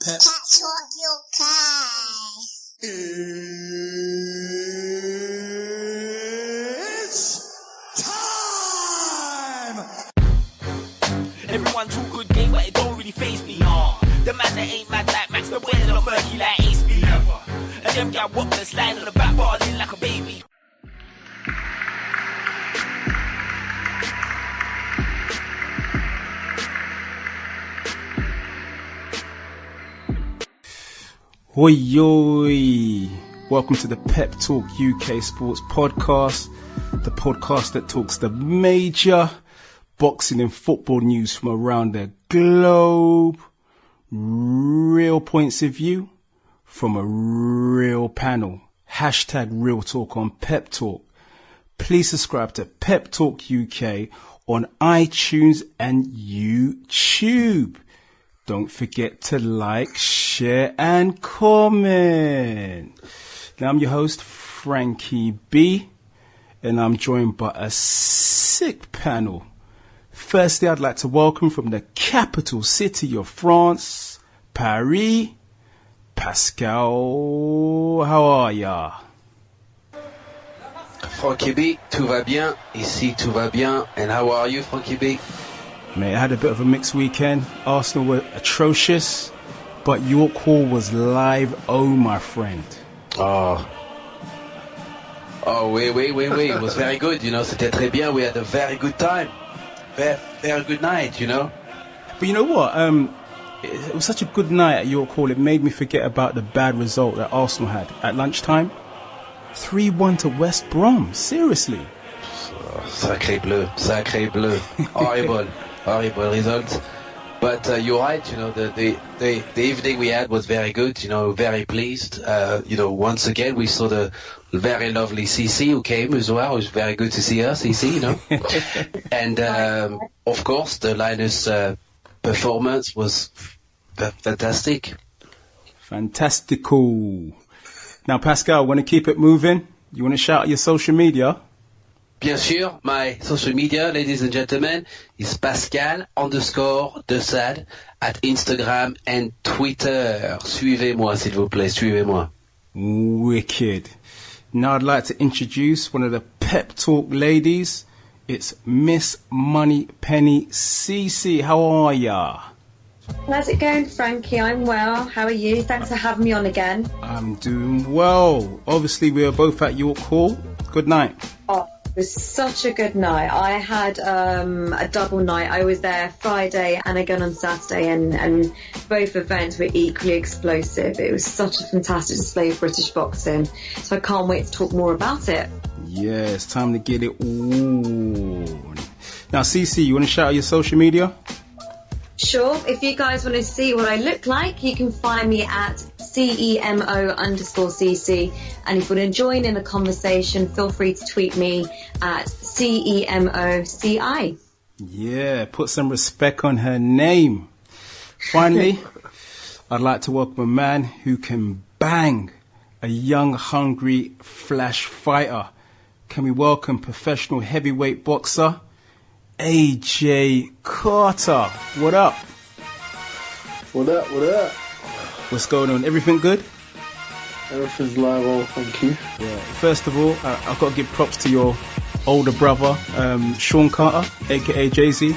Pep Talk UK. It's time! Everyone talk good game, but it don't really faze me. The man that ain't mad like Max, the boy that not murky like Ace B. And them gal walk the slide on the back bar, lean like a baby. Oi, oi. Welcome to the Pep Talk UK Sports Podcast, the podcast that talks the major boxing and football news from around the globe. Real points of view from a real panel. Hashtag real talk on Pep Talk. Please subscribe to Pep Talk UK on iTunes and YouTube. Don't forget to like, share and comment. Now I'm your host, Frankie B, and I'm joined by a sick panel. Firstly, I'd like to welcome from the capital city of France, Paris, Pascal. How are ya? Frankie B, tout va bien. Ici, tout va bien. And how are you, Frankie B? Mate, I had a bit of a mixed weekend. Arsenal were atrocious, but York Hall was live. Oh, my friend. Oh, wait. It was very good, you know. C'était très bien. We had a very good time. Very good night, you know. But you know what? It was such a good night at York Hall. It made me forget about the bad result that Arsenal had at lunchtime. 3-1 to West Brom. Seriously. Sacré bleu. Horrible result. But you're right, you know, the evening we had was very good, you know, very pleased. You know, once again, we saw the very lovely CC who came as well. It was very good to see her, CC, you know. And, of course, the Linus performance was fantastic. Fantastical. Now, Pascal, want to keep it moving? You want to shout out your social media? Bien sûr, my social media, ladies and gentlemen, is Pascal_Desad at Instagram and Twitter. Suivez-moi, s'il vous plaît, suivez-moi. Wicked. Now I'd like to introduce one of the Pep Talk ladies. It's Miss Money Penny CC. How are ya? How's it going, Frankie? I'm well. How are you? Thanks for having me on again. I'm doing well. Obviously, we were both at York Hall. Good night. Oh, it was such a good night. I had a double night. I was there Friday and again on Saturday, and both events were equally explosive. It was such a fantastic display of British boxing. So I can't wait to talk more about it. Yeah, it's time to get it on. Now, CC, you want to shout out your social media? Sure. If you guys want to see what I look like, you can find me at CEMO_CC. And if you want to join in the conversation, feel free to tweet me at CEMOCI. Yeah, put some respect on her name. Finally, I'd like to welcome a man who can bang, a young, hungry flash fighter. Can we welcome professional heavyweight boxer, AJ Carter? What up? What up? What's going on? Everything good? Everything's live, well, thank you. Yeah. First of all, I've got to give props to your older brother, Sean Carter, aka Jay-Z.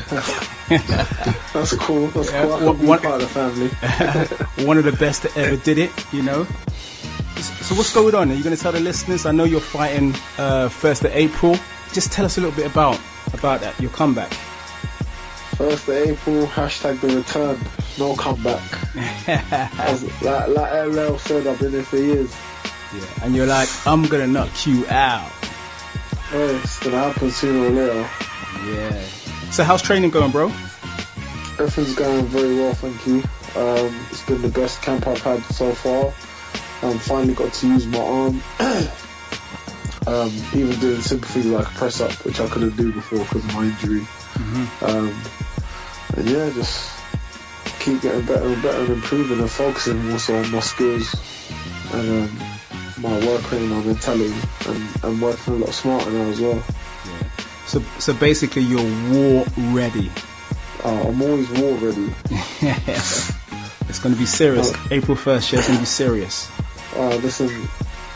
That's cool. That's cool. I can be part of the family. One of the best that ever did it, you know. So what's going on? Are you going to tell the listeners? I know you're fighting 1st of April. Just tell us a little bit about that, your comeback. 1st of April, hashtag the return, no comeback. like LL said, I've been there for years. Yeah, and you're like, I'm going to knock you out. Hey, it's going to happen sooner or later. Yeah. So how's training going, bro? Everything's going very well, thank you. It's been the best camp I've had so far. Finally got to use my arm. Even doing simple things like a press up, which I couldn't do before because of my injury. Mm-hmm. And yeah, just keep getting better and better and improving and focusing also on my skills and my work rate and my mentality and working a lot smarter now as well. Yeah. So basically you're war ready. I'm always war ready. It's going to be serious. April 1st, yeah, it's going to be serious. Listen,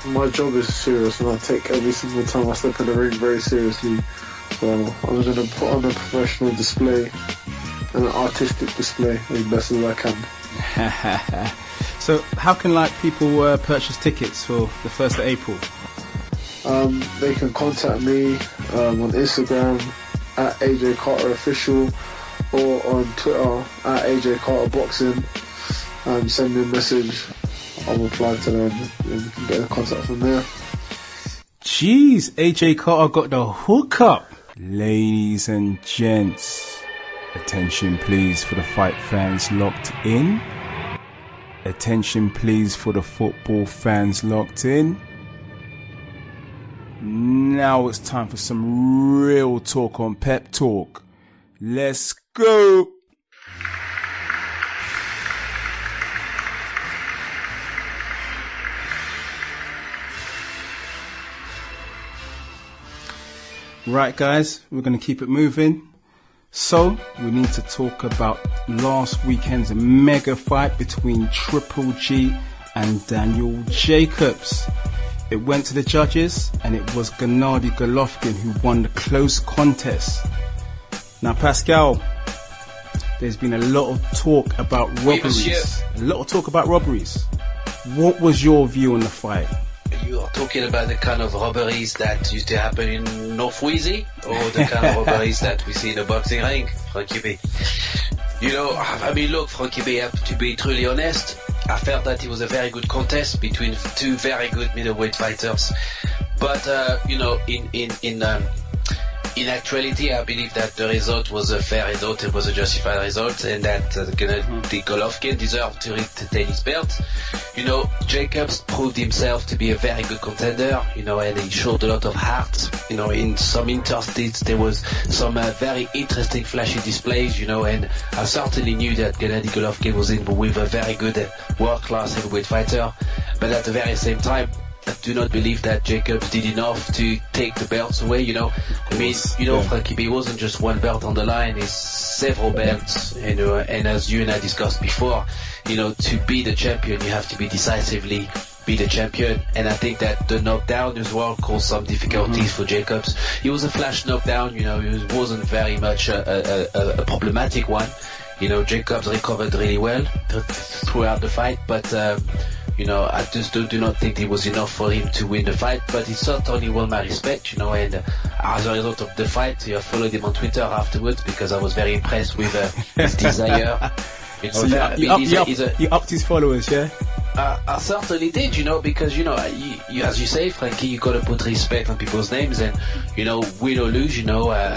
my job is serious, and I take every single time I step in the ring very seriously. So I'm going to put on a professional display and an artistic display as best as I can. So how can people purchase tickets for the 1st of April? They can contact me on Instagram at AJ Carter Official or on Twitter at AJ Carter Boxing. Send me a message. I'll reply to them and you can get in contact from there. Jeez, AJ Carter got the hookup. Ladies and gents, attention please for the fight fans locked in. Attention please for the football fans locked in. Now it's time for some real talk on Pep Talk. Let's go! Right guys, we're going to keep it moving. So, we need to talk about last weekend's mega fight between Triple G and Daniel Jacobs. It went to the judges and it was Gennady Golovkin who won the close contest. Now Pascal, there's been a lot of talk about robberies. What was your view on the fight? You are talking about the kind of robberies that used to happen in North Wheezy, or the kind of robberies that we see in a boxing ring, Frankie B? Look, Frankie B, to be truly honest, I felt that it was a very good contest between two very good middleweight fighters. But, in actuality, I believe that the result was a fair result, it was a justified result, and that Gennady Golovkin deserved to retain his belt. Jacobs proved himself to be a very good contender, and he showed a lot of heart. In some interstates there was some very interesting flashy displays, and I certainly knew that Gennady Golovkin was in with a very good world-class heavyweight fighter, but at the very same time, I do not believe that Jacobs did enough to take the belts away, Frankie B, wasn't just one belt on the line, it's several belts, and as you and I discussed before, to be the champion, you have to be decisively be the champion, and I think that the knockdown as well caused some difficulties for Jacobs. It was a flash knockdown, it wasn't very much a problematic one. Jacobs recovered really well throughout the fight, but I just do not think it was enough for him to win the fight, but he certainly won my respect, and as a result of the fight, I followed him on Twitter afterwards because I was very impressed with his desire. So you upped his followers, yeah? I certainly did, because, as you say, Frankie, you gotta put respect on people's names, and, win or lose,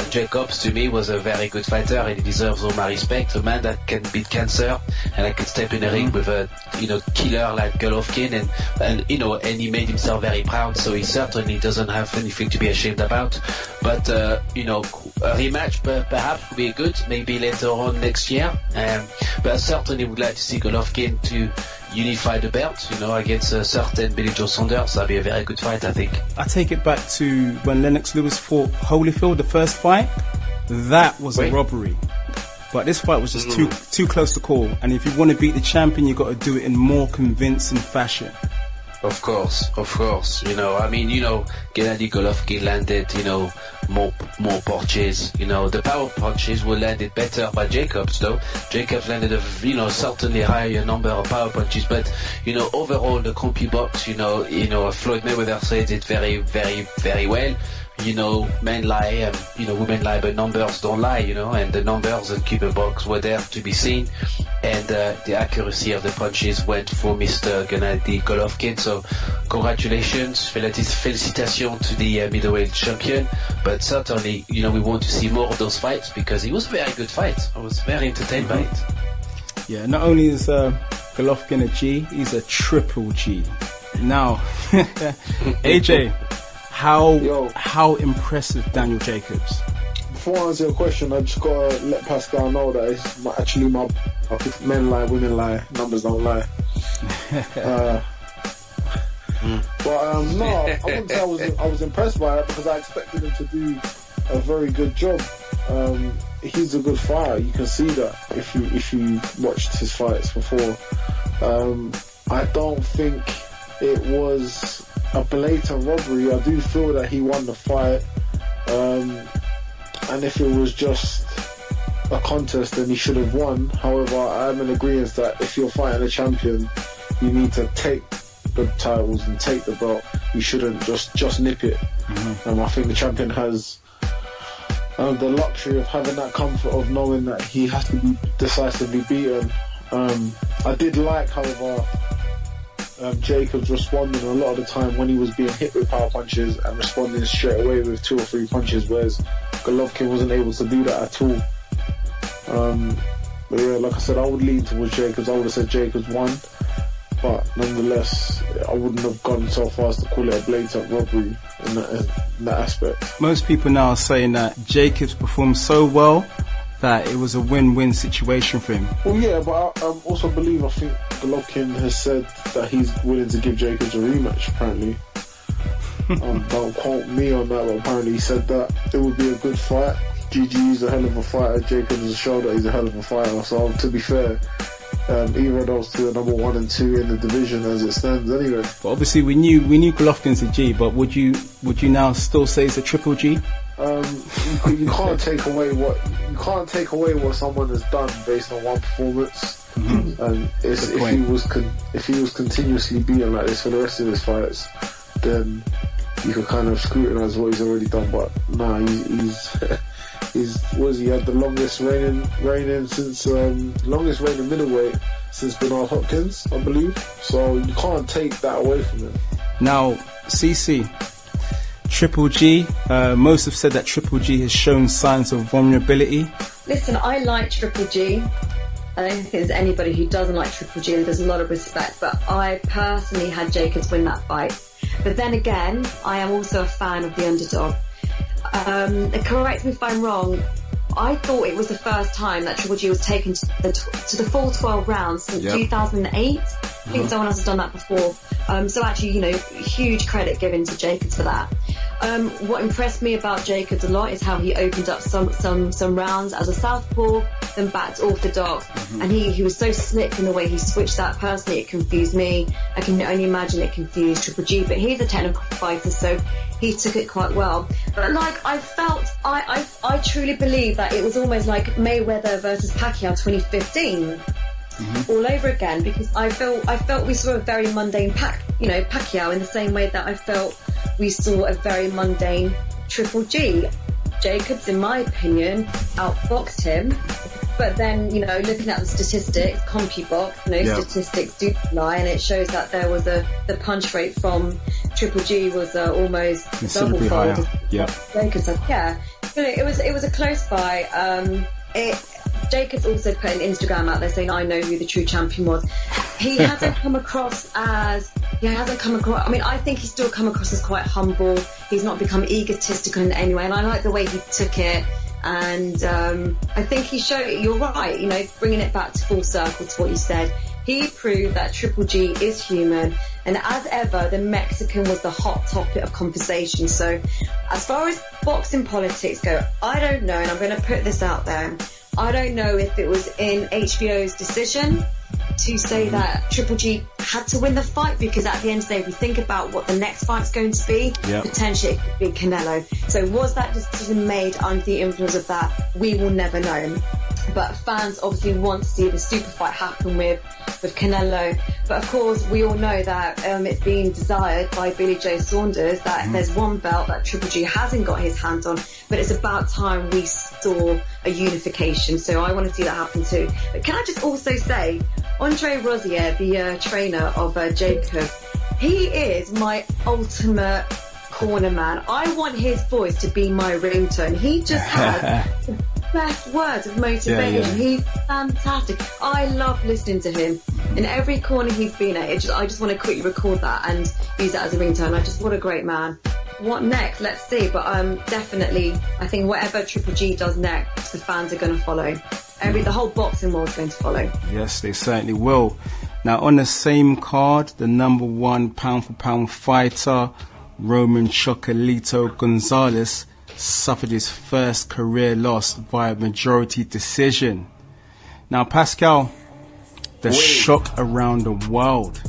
Jacobs to me was a very good fighter, and he deserves all my respect. A man that can beat cancer, and that can step in the ring with a, killer like Golovkin, and he made himself very proud, so he certainly doesn't have anything to be ashamed about. But, a rematch perhaps would be good, maybe later on next year, but I certainly would like to see Golovkin to unify the belt, against a certain Billy Joe Saunders. That'd be a very good fight, I think. I take it back to when Lennox Lewis fought Holyfield, the first fight. That was a robbery. But this fight was just too close to call. And if you want to beat the champion, you've got to do it in more convincing fashion. Of course. Gennady Golovkin landed, more punches. The power punches were landed better by Jacobs, though. Jacobs landed a, certainly higher number of power punches, but, overall the CompuBox, Floyd Mayweather said it very, very, very well. Men lie, women lie, but numbers don't lie, and the numbers in CompuBox were there to be seen, and the accuracy of the punches went for Mr. Gennady Golovkin. So congratulations, felicitations to the middleweight champion, but certainly, we want to see more of those fights because it was a very good fight. I was very entertained by it. Yeah, not only is Golovkin a G, he's a triple G. Now, AJ, how impressive Daniel Jacobs? Before I answer your question, I just gotta let Pascal know that it's actually my men lie, women lie, numbers don't lie. But no, I wouldn't say I was impressed by it because I expected him to do a very good job. he's a good fighter. You can see that if you watched his fights before. I don't think it was a blatant robbery. I do feel that he won the fight. And if it was just a contest, then he should have won. However, I'm in agreement that if you're fighting a champion, you need to take the titles and take the belt. You shouldn't just nip it. I think the champion has the luxury of having that comfort of knowing that he has to be decisively beaten. I did like, however, Jacobs responding a lot of the time when he was being hit with power punches and responding straight away with 2 or 3 punches, whereas Golovkin wasn't able to do that at all. But yeah, like I said, I would lean towards Jacobs. I would have said Jacobs won, but nonetheless, I wouldn't have gone so far as to call it a blatant robbery in that aspect. Most people now are saying that Jacobs performed so well that it was a win-win situation for him. Well, yeah, but I also believe, I think Golovkin has said that he's willing to give Jacobs a rematch, apparently. Don't quote me on that, but apparently he said that it would be a good fight. GG's a hell of a fighter, Jacobs has shown that he's a hell of a fighter, so to be fair, either of those two are number 1 and 2 in the division as it stands anyway. But obviously we knew Golovkin's a G, but would you now still say it's a triple G? You can't take away what someone has done based on one performance. And if he was continuously beaten like this for the rest of his fights, then you could kind of scrutinise what he's already done. But nah, he's he had the longest reigning middleweight since Bernard Hopkins, I believe. So you can't take that away from him. Now, CC, Triple G, most have said that Triple G has shown signs of vulnerability. Listen, I like Triple G. I don't think there's anybody who doesn't like Triple G. There's a lot of respect, but I personally had Jacobs win that fight. But then again, I am also a fan of the underdog. Correct me if I'm wrong, I thought it was the first time that Triple G was taken to the full 12 rounds since 2008. I think someone else has done that before. So actually, huge credit given to Jacobs for that. What impressed me about Jacobs a lot is how he opened up some rounds as a southpaw, then back to orthodox, and he was so slick in the way he switched that. Personally, it confused me. I can only imagine it confused Triple G, but he's a technical fighter, so he took it quite well. But I truly believe that it was almost like Mayweather versus Pacquiao 2015. All over again, because I felt we saw a very mundane Pacquiao in the same way that I felt we saw a very mundane Triple G. Jacobs, in my opinion, outboxed him, but then looking at the statistics, CompuBox, statistics do lie, and it shows that there was the punch rate from Triple G was almost double-fold. Jacobs said, it was a close fight. Jacobs also put an Instagram out there saying, I know who the true champion was. He hasn't come across I mean, I think he's still come across as quite humble. He's not become egotistical in any way, and I like the way he took it. And I think he showed it. You're right, bringing it back to full circle to what you said. He proved that Triple G is human, and as ever, the Mexican was the hot topic of conversation. So as far as boxing politics go, I don't know, and I'm going to put this out there, I don't know if it was in HBO's decision to say that Triple G had to win the fight, because at the end of the day, if we think about what the next fight's going to be, potentially it could be Canelo. So was that decision made under the influence of that? We will never know. But fans obviously want to see the super fight happen with Canelo. But of course, we all know that it's being desired by Billy Joe Saunders that there's one belt that Triple G hasn't got his hands on, but it's about time we saw a unification. So I want to see that happen too. But can I just also say, Andre Rosier, the trainer of Jacob, he is my ultimate corner man. I want his voice to be my ringtone. He just has the best words of motivation. He's fantastic. I love listening to him. In every corner he's been at, I just want to quickly record that and use that as a ringtone. What a great man. What next? Let's see. But definitely, I think whatever Triple G does next, the fans are going to follow. The whole boxing world is going to follow. Yes, they certainly will. Now, on the same card, the number 1 pound-for-pound fighter, Roman Chocolito Gonzalez, suffered his first career loss via majority decision. Now, Pascal, the shock around the world.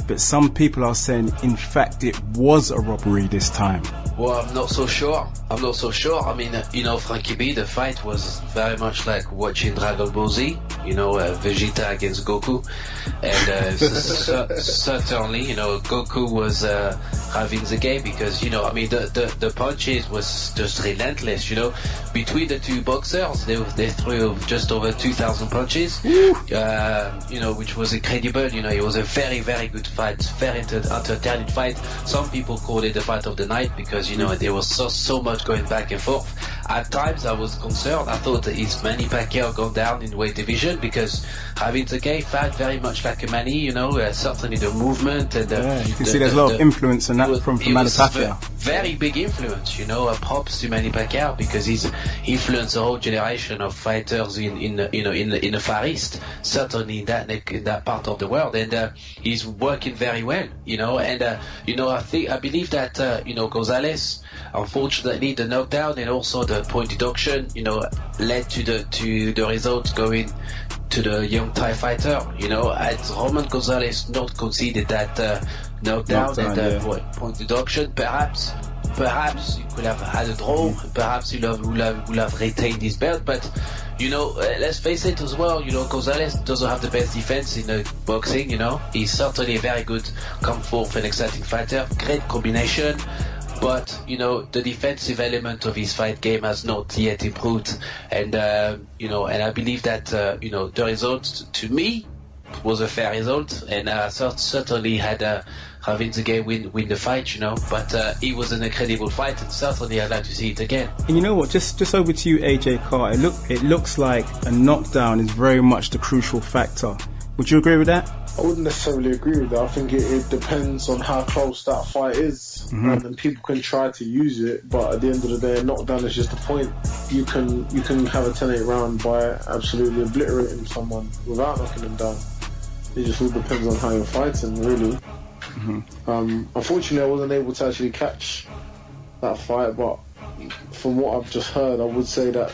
But some people are saying, in fact, it was a robbery this time. Well, I'm not so sure. I mean, Frankie B, the fight was very much like watching Dragon Ball Z, Vegeta against Goku. And certainly, Goku was having the game because, the punches was just relentless, Between the two boxers, they threw just over 2,000 punches, which was incredible. It was a very, very good fight, very entertaining fight. Some people call it the fight of the night because, there was so much going back and forth. At times I was concerned. I thought that his Manny Pacquiao gone down in weight division because Javin fight very much like a Manny, certainly the movement and you can see there's a lot of influence in that from Manny Pacquiao. Very big influence, props to Manny Pacquiao because he's influenced a whole generation of fighters in the Far East, certainly in that part of the world, and he's working very well, I believe that Gonzalez, unfortunately, the knockdown and also the point deduction, led to the result going to the young Thai fighter. Had Roman Gonzalez not conceded that knockdown and the point deduction, perhaps he could have had a draw. Perhaps he would have retained his belt. But let's face it as well. Gonzalez doesn't have the best defense in boxing. He's certainly a very good, come forth and exciting fighter. Great combination. But the defensive element of his fight game has not yet improved, and and I believe that the result to me was a fair result, and certainly had Javin win the fight, but it was an incredible fight, and certainly I'd like to see it again. And you know what? Just over to you, AJ Carr. It looks like a knockdown is very much the crucial factor. Would you agree with that? I wouldn't necessarily agree with that. I think it depends on how close that fight is, and people can try to use it, but at the end of the day, a knockdown is just a point. You can have a 10-8 round by absolutely obliterating someone without knocking them down. It just all depends on how you're fighting, really. Unfortunately, I wasn't able to actually catch that fight, but from what I've just heard, I would say that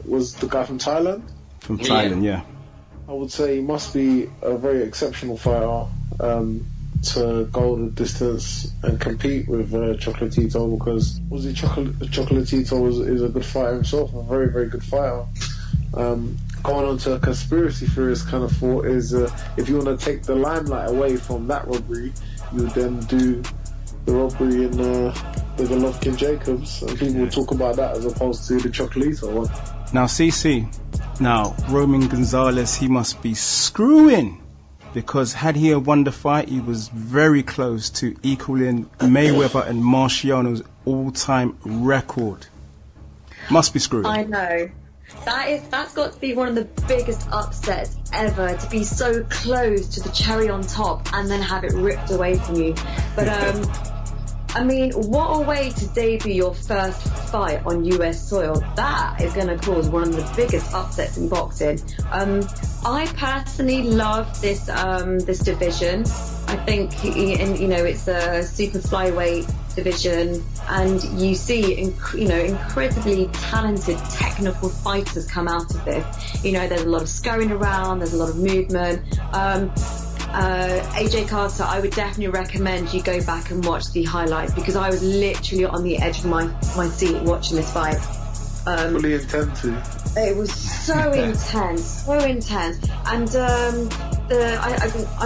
was the guy from Thailand? From Thailand, yeah. I would say he must be a very exceptional fighter to go the distance and compete with Chocolatito, because Chocolatito is a good fighter himself, a very, very good fighter. Going on to a conspiracy theorist kind of thought is if you want to take the limelight away from that robbery, you would then do the robbery in the Golovkin Jacobs, and people would talk about that as opposed to the Chocolatito one. Now, CC, Roman Gonzalez, he must be screwing, because had he won the fight, he was very close to equaling Mayweather and Marciano's all-time record. Must be screwing. I know. That's got to be one of the biggest upsets ever, to be so close to the cherry on top and then have it ripped away from you. But I mean, what a way to debut your first fight on US soil. That is going to cause one of the biggest upsets in boxing. I personally love this division. I think it's a super flyweight division, and you see incredibly talented technical fighters come out of this. There's a lot of scurrying around, there's a lot of movement. AJ Carter, I would definitely recommend you go back and watch the highlights, because I was literally on the edge of my seat watching this fight. Fully intense. It was so intense, and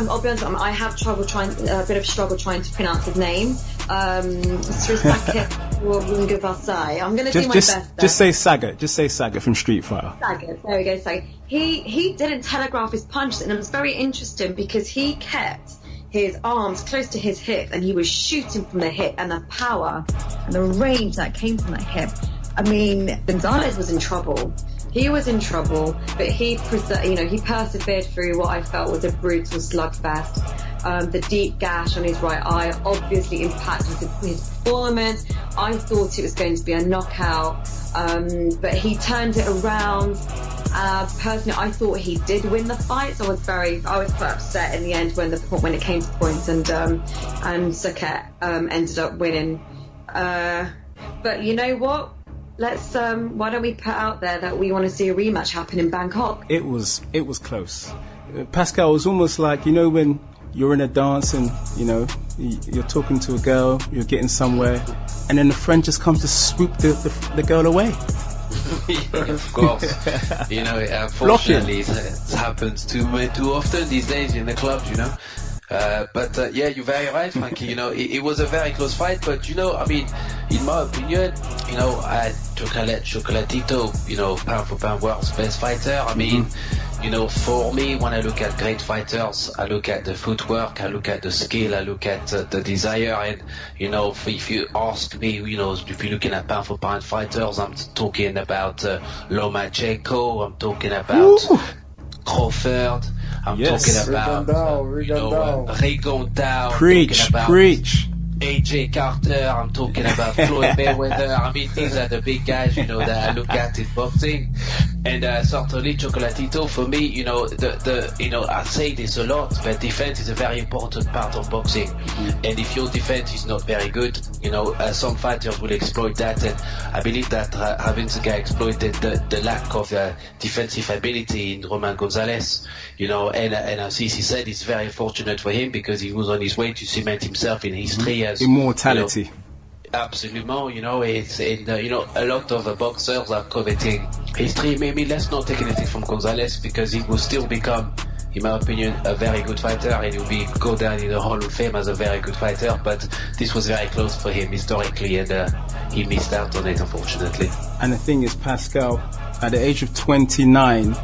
I'll be honest, I have a bit of struggle trying to pronounce his name. Srisake Wungavasai. I'm going to do my best there. Just say Sagat from Street Fighter. Sagat, there we go, Sagat. He didn't telegraph his punches, and it was very interesting because he kept his arms close to his hip, and he was shooting from the hip, and the power and the range that came from that hip. I mean, Gonzalez was in trouble. He was in trouble, but he persevered through what I felt was a brutal slugfest. The deep gash on his right eye obviously impacted his performance. I thought it was going to be a knockout, but he turned it around. Personally, I thought he did win the fight, so I was quite upset in the end when it came to points, and Saket ended up winning. But you know what? Let's why don't we put out there that we want to see a rematch happen in Bangkok? It was close. Pascal, was almost like, you know, when you're in a dance and, you know, you're talking to a girl, you're getting somewhere, and then the friend just comes to swoop the girl away. Yeah, of course. You know, unfortunately, it happens too often these days in the clubs, you know. But yeah, you're very right, Frankie. You know, it was a very close fight, but you know, I mean, in my opinion, you know, Chocolatito, you know, pound for pound world's best fighter. I mean, you know, for me, when I look at great fighters, I look at the footwork, I look at the skill, I look at the desire, and you know, if you ask me, you know, if you're looking at pound for pound fighters, I'm talking about Lomachenko, I'm talking about Crawford. I'm talking about Rigondeaux. Preach. AJ Carter. I'm talking about Floyd Mayweather. I mean, these are the big guys, you know, that I look at in boxing. And certainly Chocolatito, for me, you know, you know, I say this a lot, but defense is a very important part of boxing. And if your defense is not very good, you know, some fighters will exploit that. And I believe that Ravinska exploited the lack of defensive ability in Roman Gonzalez, you know, and as he said, it's very fortunate for him because he was on his way to cement himself in history as immortality. You know, absolutely, you know, it's you know, a lot of boxers are coveting history. Maybe let's not take anything from Gonzalez because he will still become, in my opinion, a very good fighter, and he'll go down in the Hall of Fame as a very good fighter. But this was very close for him historically, and he missed out on it, unfortunately. And the thing is, Pascal, at the age of 29,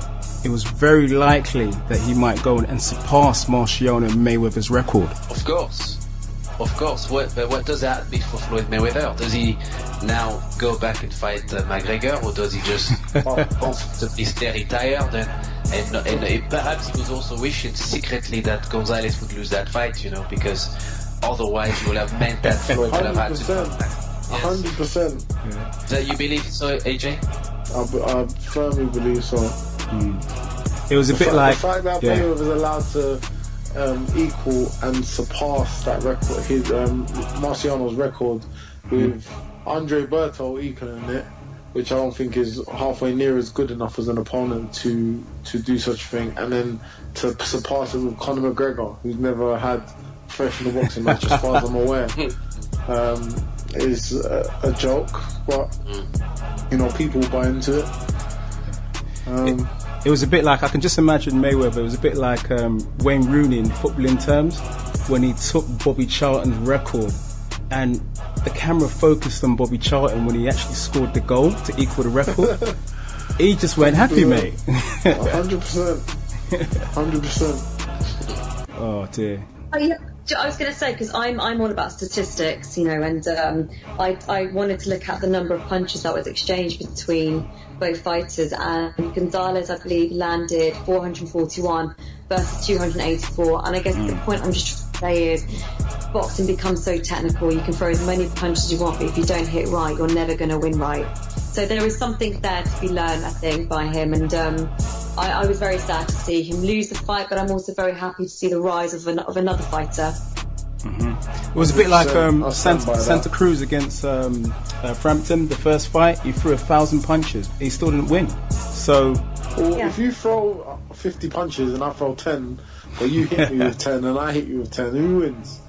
it was very likely that he might go and surpass Marciano Mayweather's record. Of course. But what does that mean for Floyd Mayweather? Does he now go back and fight McGregor, or does he just comfortably stay retired? And perhaps he was also wishing secretly that Gonzalez would lose that fight, you know, because otherwise it would have meant that Floyd would have had to come back. 100%. So you believe so, AJ? I firmly believe so. It was a bit like the fact that Mayweather was allowed to equal and surpass that record, his Marciano's record, with Andre Berto equaling it, which I don't think is halfway near as good enough as an opponent to do such a thing, and then to surpass it with Conor McGregor, who's never had a professional boxing match as far as I'm aware, is a joke, but you know, people buy into it. It was a bit like, I can just imagine Mayweather, it was a bit like Wayne Rooney in footballing terms, when he took Bobby Charlton's record and the camera focused on Bobby Charlton when he actually scored the goal to equal the record. He just went happy, mate. 100%. 100%. Oh dear. Yeah, I was going to say, because I'm all about statistics, you know, and I wanted to look at the number of punches that was exchanged between both fighters, and Gonzalez, I believe, landed 441 versus 284, and I guess the point I'm just trying to say is boxing becomes so technical. You can throw as many punches as you want, but if you don't hit right, you're never going to win right. So there is something there to be learned, I think, by him, and I was very sad to see him lose the fight, but I'm also very happy to see the rise of another fighter. It was a bit like Santa Cruz against Frampton, the first fight. He threw 1,000 punches, he still didn't win. So, if you throw 50 punches and I throw 10, or you hit me with 10 and I hit you with 10, who wins?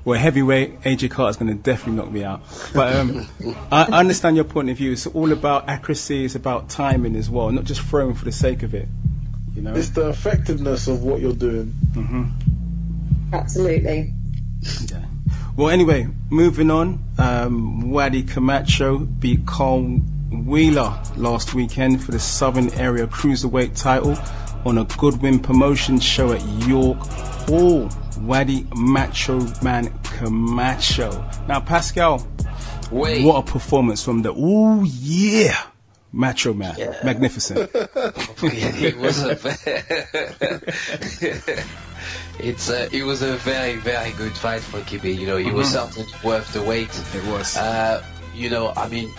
Well, heavyweight AJ Carter's going to definitely knock me out. But I understand your point of view. It's all about accuracy. It's about timing as well, not just throwing for the sake of it. You know, it's the effectiveness of what you're doing. Absolutely. Yeah. Well, anyway, moving on. Wadi Camacho beat Carl Wheeler last weekend for the Southern Area Cruiserweight title on a Goodwin Promotions show at York Hall. Wadi Macho Man Camacho. Now, Pascal, what a performance from the Macho Man. Yeah. Magnificent. It was a very, very good fight for Kibi. You know, he was certainly worth the wait. It was. You know, I mean,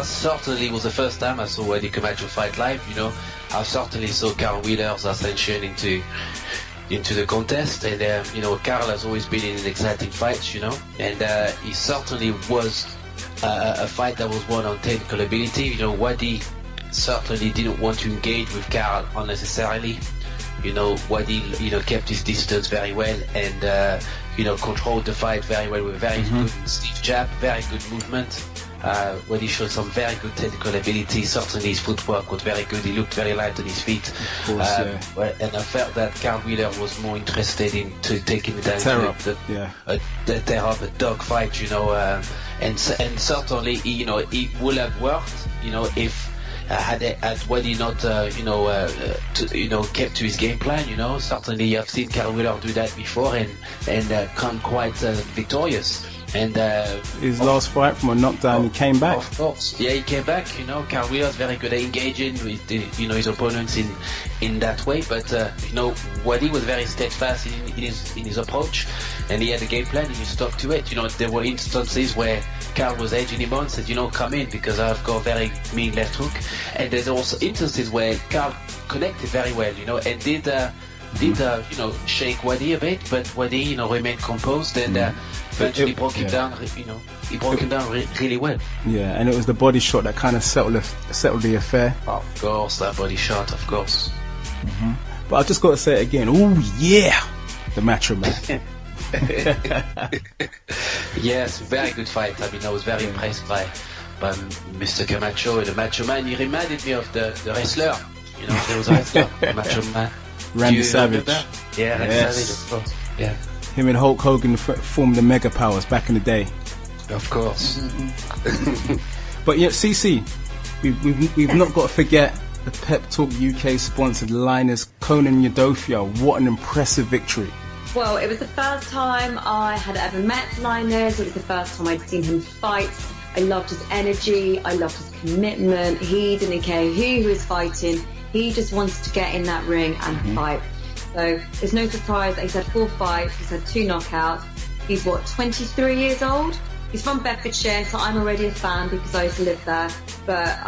certainly was the first time I saw Wadi Camacho fight live. You know, I certainly saw Carl Wheeler's ascension into the contest, and you know, Carl has always been in exciting fights, you know, and he certainly was a fight that was won on technical ability. You know, Wadi certainly didn't want to engage with Carl unnecessarily. You know, Wadi, you know, kept his distance very well and, you know, controlled the fight very well with very good stiff jab, very good movement. Wadi showed some very good technical ability. Certainly his footwork was very good. He looked very light on his feet. Of course, and I felt that Carl Wheeler was more interested in taking it down the tear up, a dog fight, you know, and certainly, you know, it would have worked, you know, if had Wadi not, kept to his game plan, you know. Certainly I've seen Carl Wheeler do that before and come quite victorious. And his last fight from a knockdown, he came back. Of course, yeah, he came back. You know, Carl Wheeler's very good at engaging with his opponents in that way. But you know, Wadi was very steadfast in his approach, and he had a game plan and he stuck to it. You know, there were instances where Carl was edging him on, said, you know, come in because I've got a very mean left hook. And there's also instances where Carl connected very well, you know, and did shake Wadi a bit, but Wadi, you know, remained composed and eventually broke him down, you know, he broke him down really well. Yeah, and it was the body shot that kind of settled the affair. Of course, that body shot, of course. But I've just got to say it again, oh yeah, the Macho Man. Yes, very good fight. I mean, I was very impressed by Mr. Camacho, the Macho Man. He reminded me of the wrestler. You know, there was a wrestler, Macho Man. Randy Savage. Yeah, Randy Savage, of course. Yeah. Him and Hulk Hogan formed the Mega Powers back in the day. Of course. But yeah, CC, we've not got to forget the Pep Talk UK sponsored Linares Conan Yodofia. What an impressive victory. Well, it was the first time I had ever met Linares. It was the first time I'd seen him fight. I loved his energy. I loved his commitment. He didn't care who he was fighting. He just wanted to get in that ring and fight. So there's no surprise that he's had 4 fights. He's had 2 knockouts. He's 23 years old. He's from Bedfordshire, so I'm already a fan because I used to live there. But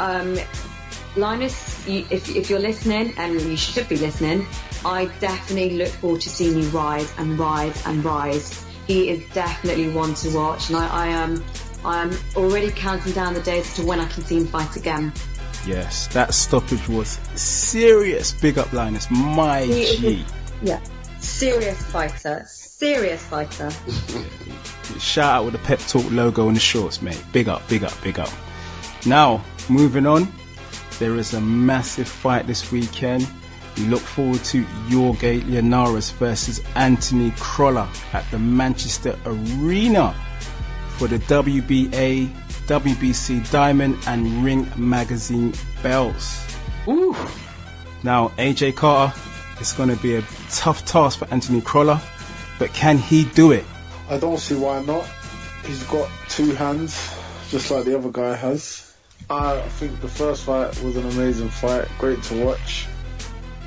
Linus, if you're listening, and you should be listening, I definitely look forward to seeing you rise and rise and rise. He is definitely one to watch, and I'm already counting down the days to when I can see him fight again. Yes, that stoppage was serious. Big up, Linus, my G. Serious fighter. Shout out with the Pep Talk logo and the shorts, mate. Big up, big up, big up. Now, moving on, there is a massive fight this weekend. We look forward to Jorge Linares versus Antony Crolla at the Manchester Arena for the WBA, WBC Diamond and Ring Magazine belts. Ooh. Now, AJ Carter, it's going to be a tough task for Antony Crolla, but can he do it? I don't see why not. He's got 2 hands, just like the other guy has. I think the first fight was an amazing fight, great to watch.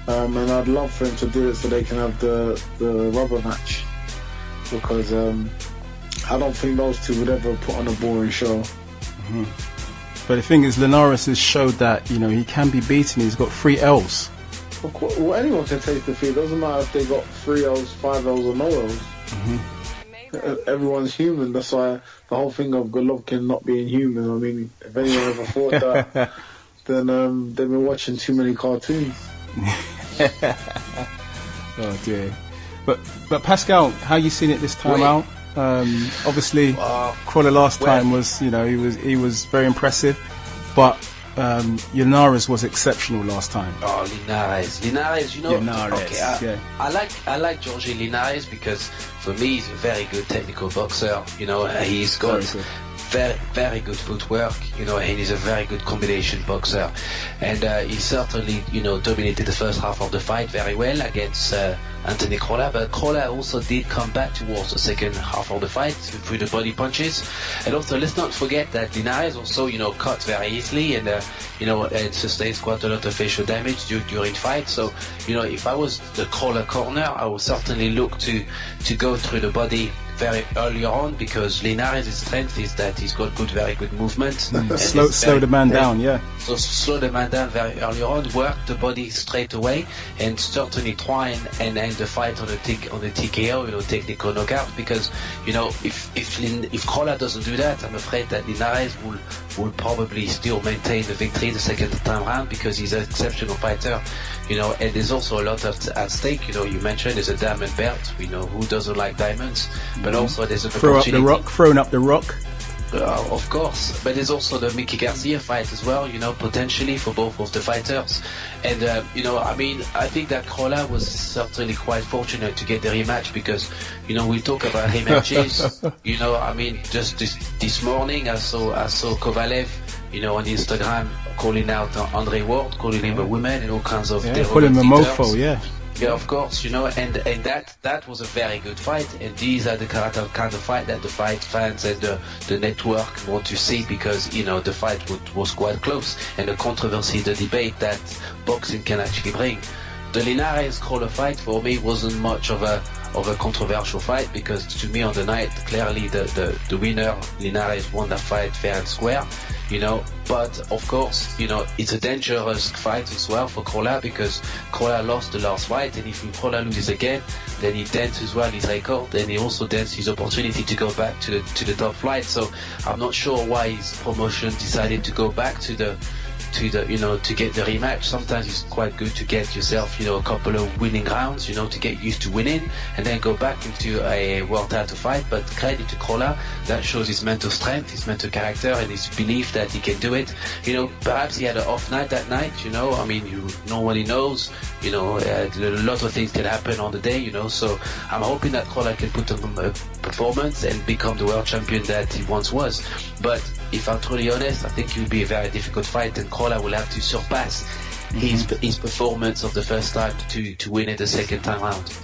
And I'd love for him to do it so they can have the rubber match, because I don't think those two would ever put on a boring show. But the thing is, Linares has showed that, you know, he can be beaten. He's got 3 L's. Well, anyone can take defeat. It doesn't matter if they got 3 L's, 5 L's or no L's. Everyone's human. That's why the whole thing of Golovkin not being human, I mean, if anyone ever thought that, then they've been watching too many cartoons. Oh dear. But Pascal, how you seen it this time out? Obviously, Crolla last time was, you know, he was very impressive, but Linares was exceptional last time. Oh, Linares, you know. Linares, okay, I like Jorge Linares because for me he's a very good technical boxer. You know, he's got very good footwork, you know, and he's a very good combination boxer. And he certainly, you know, dominated the first half of the fight very well against Antony Crolla, but Crolla also did come back towards the second half of the fight through the body punches. And also, let's not forget that Linares also, you know, cut very easily and, you know, and sustains quite a lot of facial damage during fights. So, you know, if I was the Crolla corner, I would certainly look to go through the body very early on, because Linares' strength is that he's got very good movement. Slow the man down, yeah. So slow the man down very early on, work the body straight away, and certainly try and end the fight on a TKO, you know, technical knockout, because, you know, if Crolla doesn't do that, I'm afraid that Linares will probably still maintain the victory the second time round, because he's an exceptional fighter, you know, and there's also a lot at stake. You know, you mentioned there's a diamond belt. We know who doesn't like diamonds, but also there's an opportunity. Throwing up the rock. Of course, but there's also the Mickey Garcia fight as well, you know, potentially for both of the fighters. And, you know, I mean, I think that Crolla was certainly quite fortunate to get the rematch, because, you know, we talk about rematches, you know, I mean, just this morning I saw Kovalev, you know, on Instagram calling out Andre Ward, calling him a woman and all kinds of... Yeah, calling him a mofo, yeah. Yeah, of course, you know, and that was a very good fight, and these are the kind of fight that the fight fans and the network want to see, because, you know, the fight was quite close, and the controversy, the debate that boxing can actually bring. The Linares Crolla fight for me wasn't much of a controversial fight, because to me on the night, clearly the winner, Linares, won that fight fair and square, you know, but of course, you know, it's a dangerous fight as well for Crolla, because Crolla lost the last fight, and if Crolla loses again, then he dents as well his record, and he also dents his opportunity to go back to the top flight. So I'm not sure why his promotion decided to go back to the you know, to get the rematch. Sometimes it's quite good to get yourself, you know, a couple of winning rounds, you know, to get used to winning, and then go back into a world title fight. But credit to Crolla, that shows his mental strength, his mental character, and his belief that he can do it. You know, perhaps he had an off night that night, you know, I mean, nobody knows, you know, a lot of things can happen on the day, you know, so I'm hoping that Crolla can put on a performance and become the world champion that he once was. But if I'm truly honest, I think it will be a very difficult fight, and Crolla will have to surpass his performance of the first time to win it the second time round.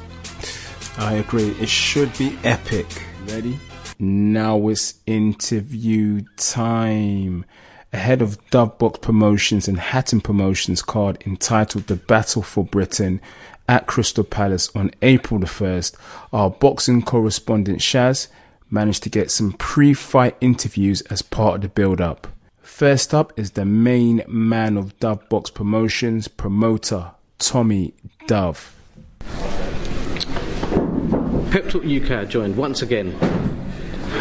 I agree. It should be epic. Ready? Now it's interview time. Ahead of Dovebox Promotions and Hatton Promotions card entitled The Battle for Britain at Crystal Palace on April the 1st, our boxing correspondent Shaz managed to get some pre-fight interviews as part of the build-up. First up is the main man of Dovebox Promotions, promoter Tommy Dove. Pep Talk UK joined once again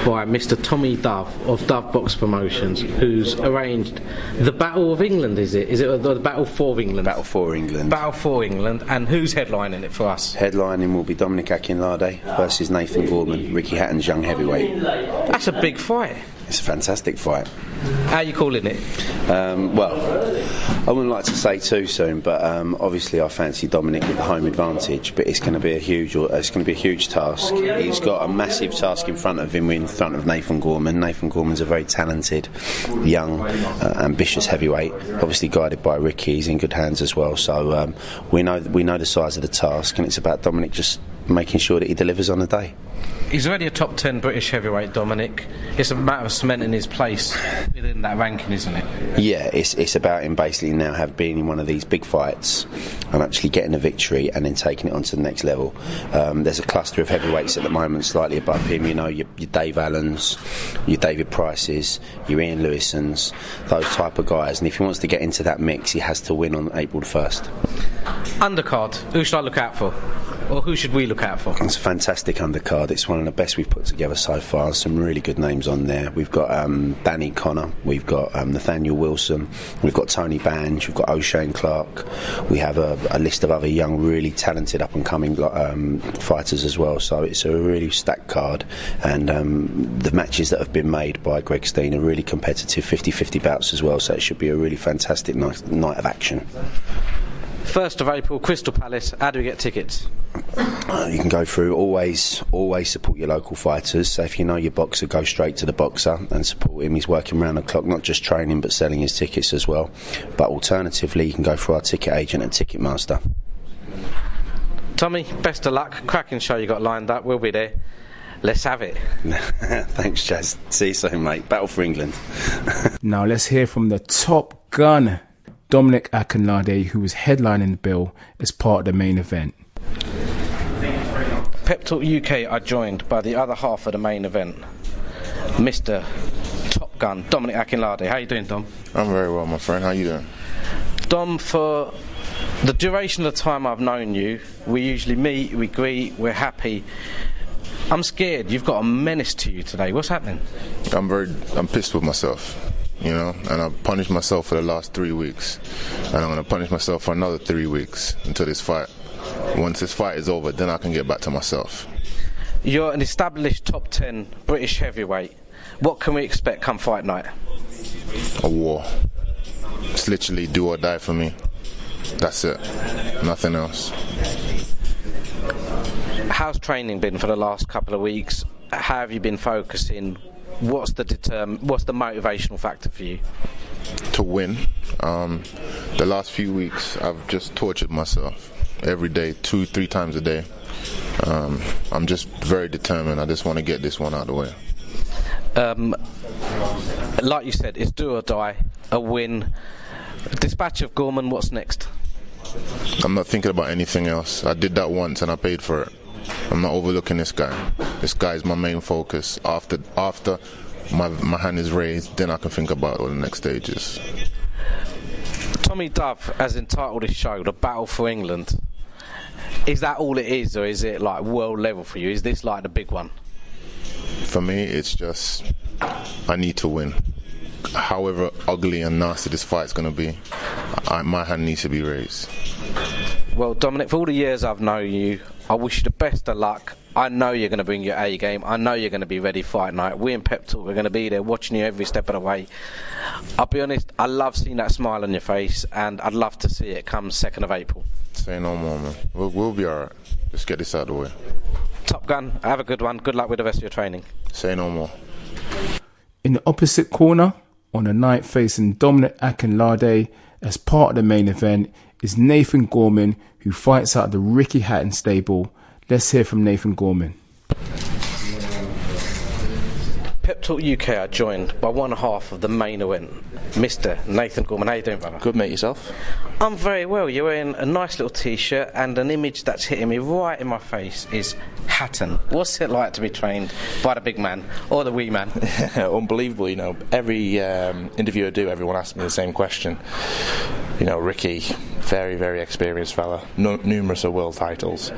by Mr. Tommy Dove of Dovebox Promotions, who's arranged the Battle of England, is it? Is it the Battle for England? Battle for England. Battle for England, and who's headlining it for us? Headlining will be Dominic Akinlade versus Nathan Gorman, Ricky Hatton's young heavyweight. That's a big fight. It's a fantastic fight. How are you calling it? Well, I wouldn't like to say too soon, but obviously I fancy Dominic with the home advantage. But it's going to be a huge task. He's got a massive task in front of him, in front of Nathan Gorman. Nathan Gorman's a very talented, young, ambitious heavyweight. Obviously guided by Ricky, he's in good hands as well. So we know the size of the task, and it's about Dominic just making sure that he delivers on the day. He's already a top 10 British heavyweight, Dominic. It's a matter of cementing his place within that ranking, isn't it? Yeah, it's about him basically now being in one of these big fights and actually getting a victory and then taking it on to the next level. There's a cluster of heavyweights at the moment slightly above him, you know, your Dave Allens, your David Prices, your Ian Lewisons, those type of guys, and if he wants to get into that mix, he has to win on April the 1st. Undercard, who should I look out for? Or who should we look out for? It's a fantastic undercard. It's one of the best we've put together so far. Some really good names on there. We've got Danny Connor, we've got Nathaniel Wilson, we've got Tony Bange, we've got O'Shane Clark. We have a list of other young, really talented up-and-coming fighters as well. So it's a really stacked card. And the matches that have been made by Greg Steen are really competitive, 50-50 bouts as well. So it should be a really fantastic night of action. 1st of April, Crystal Palace. How do we get tickets? You can go through, always support your local fighters. So if you know your boxer, go straight to the boxer and support him. He's working round the clock, not just training but selling his tickets as well. But alternatively, you can go through our ticket agent at Ticketmaster. Tommy, best of luck. Cracking show you got lined up. We'll be there. Let's have it. Thanks, Chaz. See you soon, mate. Battle for England. Now let's hear from the top gun, Dominic Akinlade, who was headlining the bill as part of the main event. Pep Talk UK are joined by the other half of the main event, Mr. Top Gun, Dominic Akinlade. How you doing, Dom? I'm very well, my friend. How you doing? Dom, for The duration of the time I've known you, we usually meet, we greet, we're happy. I'm scared. You've got a menace to you today. What's happening? I'm pissed with myself, you know, and I've punished myself for the last 3 weeks, and I'm going to punish myself for another 3 weeks until this fight. Once this fight is over, then I can get back to myself. You're an established top 10 British heavyweight. What can we expect come fight night? A war. It's literally do or die for me. That's it. Nothing else. How's training been for the last couple of weeks? How have you been focusing? What's the motivational factor for you? To win. The last few weeks, I've just tortured myself every day, 2-3 times a day. I'm just very determined. I just want to get this one out of the way. Like you said, it's do or die, a win. Dispatch of Gorman, what's next? I'm not thinking about anything else. I did that once and I paid for it. I'm not overlooking this guy. This guy is my main focus. After my hand is raised, then I can think about what the next stage is. Tommy Dove has entitled his show The Battle for England. Is that all it is, or is it like world level for you? Is this like the big one? For me, it's just I need to win. However ugly and nasty this fight's going to be, my hand needs to be raised. Well, Dominic, for all the years I've known you, I wish you the best of luck. I know you're going to bring your A game. I know you're going to be ready fight night. We in Pep Talk are going to be there watching you every step of the way. I'll be honest, I love seeing that smile on your face, and I'd love to see it come 2nd of April. Say no more, man. We'll be alright. Just get this out of the way. Top Gun, have a good one. Good luck with the rest of your training. Say no more. In the opposite corner, on the night facing Dominic Akinlade as part of the main event, is Nathan Gorman, who fights out of the Ricky Hatton stable. Let's hear from Nathan Gorman. Pep Talk UK are joined by one half of the main event, Mr. Nathan Gorman. How you doing, brother? Good, mate. Yourself? I'm very well. You're wearing a nice little t-shirt, and an image that's hitting me right in my face is Hatton. What's it like to be trained by the big man or the wee man? Unbelievable, you know. Every interview I do, everyone asks me the same question. You know, Ricky, very, very experienced fella, numerous of world titles,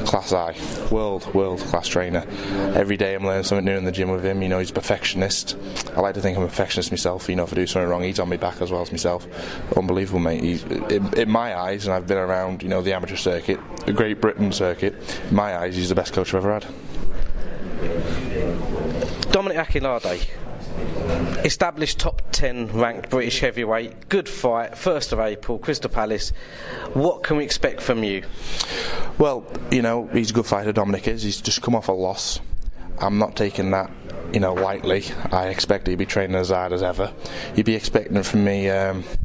class I, world class trainer. Every day I'm learning something new in the gym with him. You know, he's a perfectionist. I like to think I'm a perfectionist myself. You know, if I do something wrong, he's on my back as well as myself. Unbelievable, mate. He's, in my eyes, and I've been around, you know, the amateur circuit, the Great Britain circuit, in my eyes, he's the best coach I've ever had. Dominic Akinlade, established top 10 ranked British heavyweight, good fight, 1st of April, Crystal Palace. What can we expect from you? Well, you know, he's a good fighter, Dominic is. He's just come off a loss. I'm not taking that, you know, lightly. I expect he'd be training as hard as ever. You'd be expecting from me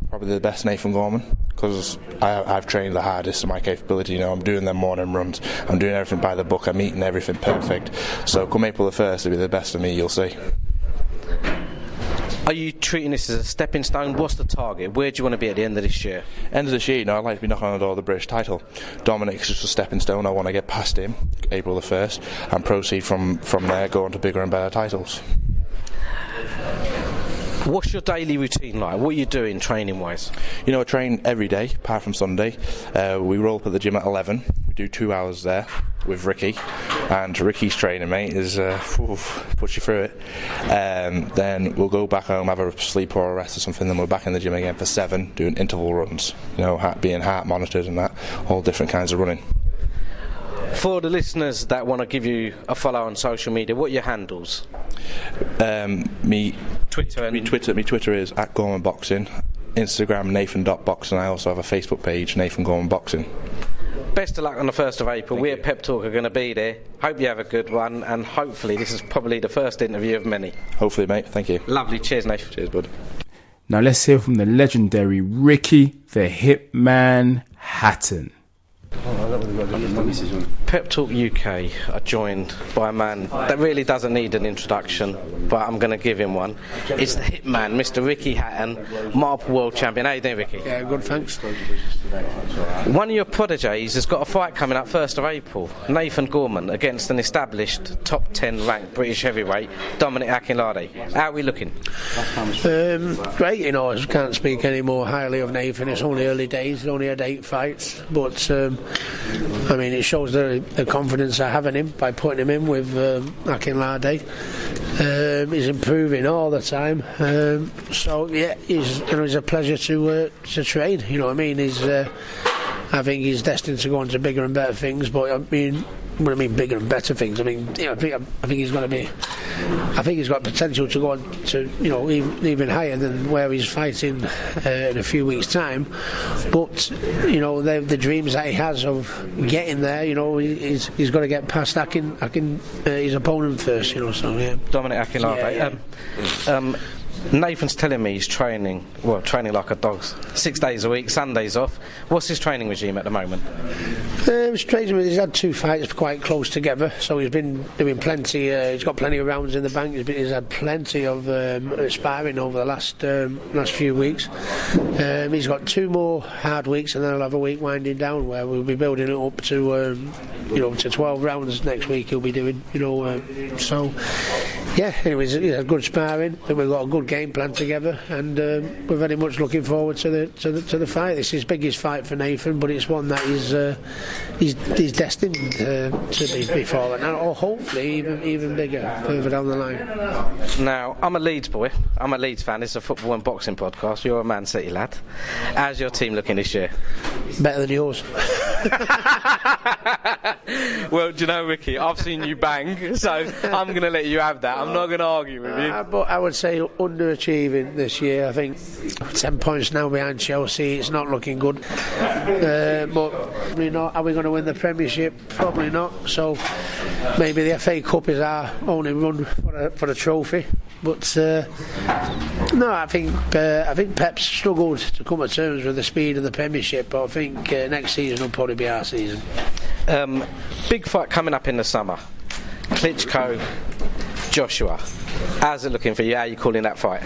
probably the best Nathan Gorman, because I've trained the hardest of my capability. You know, I'm doing them morning runs. I'm doing everything by the book. I'm eating everything perfect. So come April the 1st, it'll be the best of me, you'll see. Are you treating this as a stepping stone? What's the target? Where do you want to be at the end of this year? End of this year, you know, I'd like to be knocking on the door of the British title. Dominic's just a stepping stone. I want to get past him, April the 1st, and proceed from there, go on to bigger and better titles. What's your daily routine like? What are you doing training-wise? You know, I train every day, apart from Sunday. We roll up at the gym at 11. We do 2 hours there with Ricky. And Ricky's training, mate, is puts you through it. Then we'll go back home, have a sleep or a rest or something. Then we're back in the gym again for 7, doing interval runs. You know, being heart monitored and that. All different kinds of running. For the listeners that want to give you a follow on social media, what are your handles? Me Twitter is at Gorman Boxing. Instagram Nathan.boxing. I also have a Facebook page, Nathan Gorman Boxing. Best of luck on the 1st of April. We at Pep Talk are going to be there. Hope you have a good one, and hopefully this is probably the first interview of many. Hopefully, mate. Thank you. Lovely. Cheers, Nathan. Cheers, bud. Now let's hear from the legendary Ricky the Hitman Hatton. Oh, Pep Talk UK are joined by a man that really doesn't need an introduction, but I'm going to give him one. It's the hitman, Mr. Ricky Hatton, multiple world champion. How you doing, Ricky? Yeah, good, thanks. One of your prodigies has got a fight coming up 1st of April, Nathan Gorman, against an established top 10 ranked British heavyweight, Dominic Akinlade. How are we looking? Great, you know, I can't speak any more highly of Nathan. It's only early days, he's only had 8 fights, but I mean, it shows the confidence I have in him by putting him in with Akinlade. He's improving all the time, so yeah, it's a pleasure to train. You know what I mean? I think he's destined to go on to bigger and better things. But I mean, when I mean bigger and better things, I mean, you know, I think he's going to be. I think he's got potential to go on to, you know, even higher than where he's fighting in a few weeks' time. But you know, the dreams that he has of getting there, you know, he's got to get past his opponent first, you know. So yeah, Dominic Akinlade. Yeah. Nathan's telling me he's training like a dog. 6 days a week, Sundays off. What's his training regime at the moment? He's had 2 fights quite close together, so he's been doing plenty. He's got plenty of rounds in the bank. He's had plenty of sparring over the last few weeks. He's got 2 more hard weeks, and then he'll have a week winding down where we'll be building it up to to 12 rounds next week. He'll be doing, so yeah. Anyways, he's had good sparring, and we've got a good game plan together, and we're very much looking forward to the fight. This is his biggest fight for Nathan, but it's one that he's destined to be for, or hopefully even bigger further down the line. Now, I'm a Leeds boy. I'm a Leeds fan. It's a football and boxing podcast. You're a Man City lad. How's your team looking this year? Better than yours. Well, do you know, Ricky, I've seen you bang, so I'm going to let you have that. I'm not going to argue with you. But I would say underachieving this year. I think 10 points now behind Chelsea. It's not looking good. But probably not. Are we going to win the Premiership? Probably not. So maybe the FA Cup is our only run for the trophy. But no, I think Pep's struggled to come to terms with the speed of the Premiership. But I think next season will probably be our season. Big fight coming up in the summer. Klitschko, Joshua. How's it looking for you? How are you calling that fight?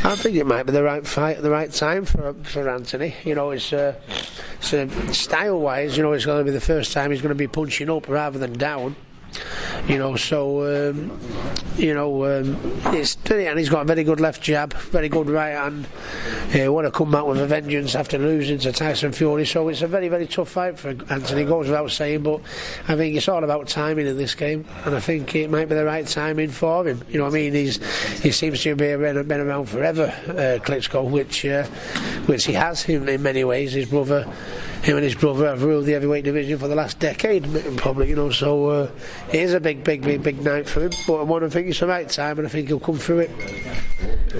I think it might be the right fight at the right time for Antony. You know, it's style-wise, you know, it's going to be the first time he's going to be punching up rather than down. You know, so it's and he's got a very good left jab, very good right hand. Want to come back with a vengeance after losing to Tyson Fury, so it's a very, very tough fight for Antony, goes without saying. But I think it's all about timing in this game, and I think it might be the right timing for him. You know what I mean? He seems to be been around forever, Klitschko, which he has in many ways. Him and his brother have ruled the heavyweight division for the last decade, probably, you know, so it is a big night for him, but I think it's the right time, and I think he'll come through it.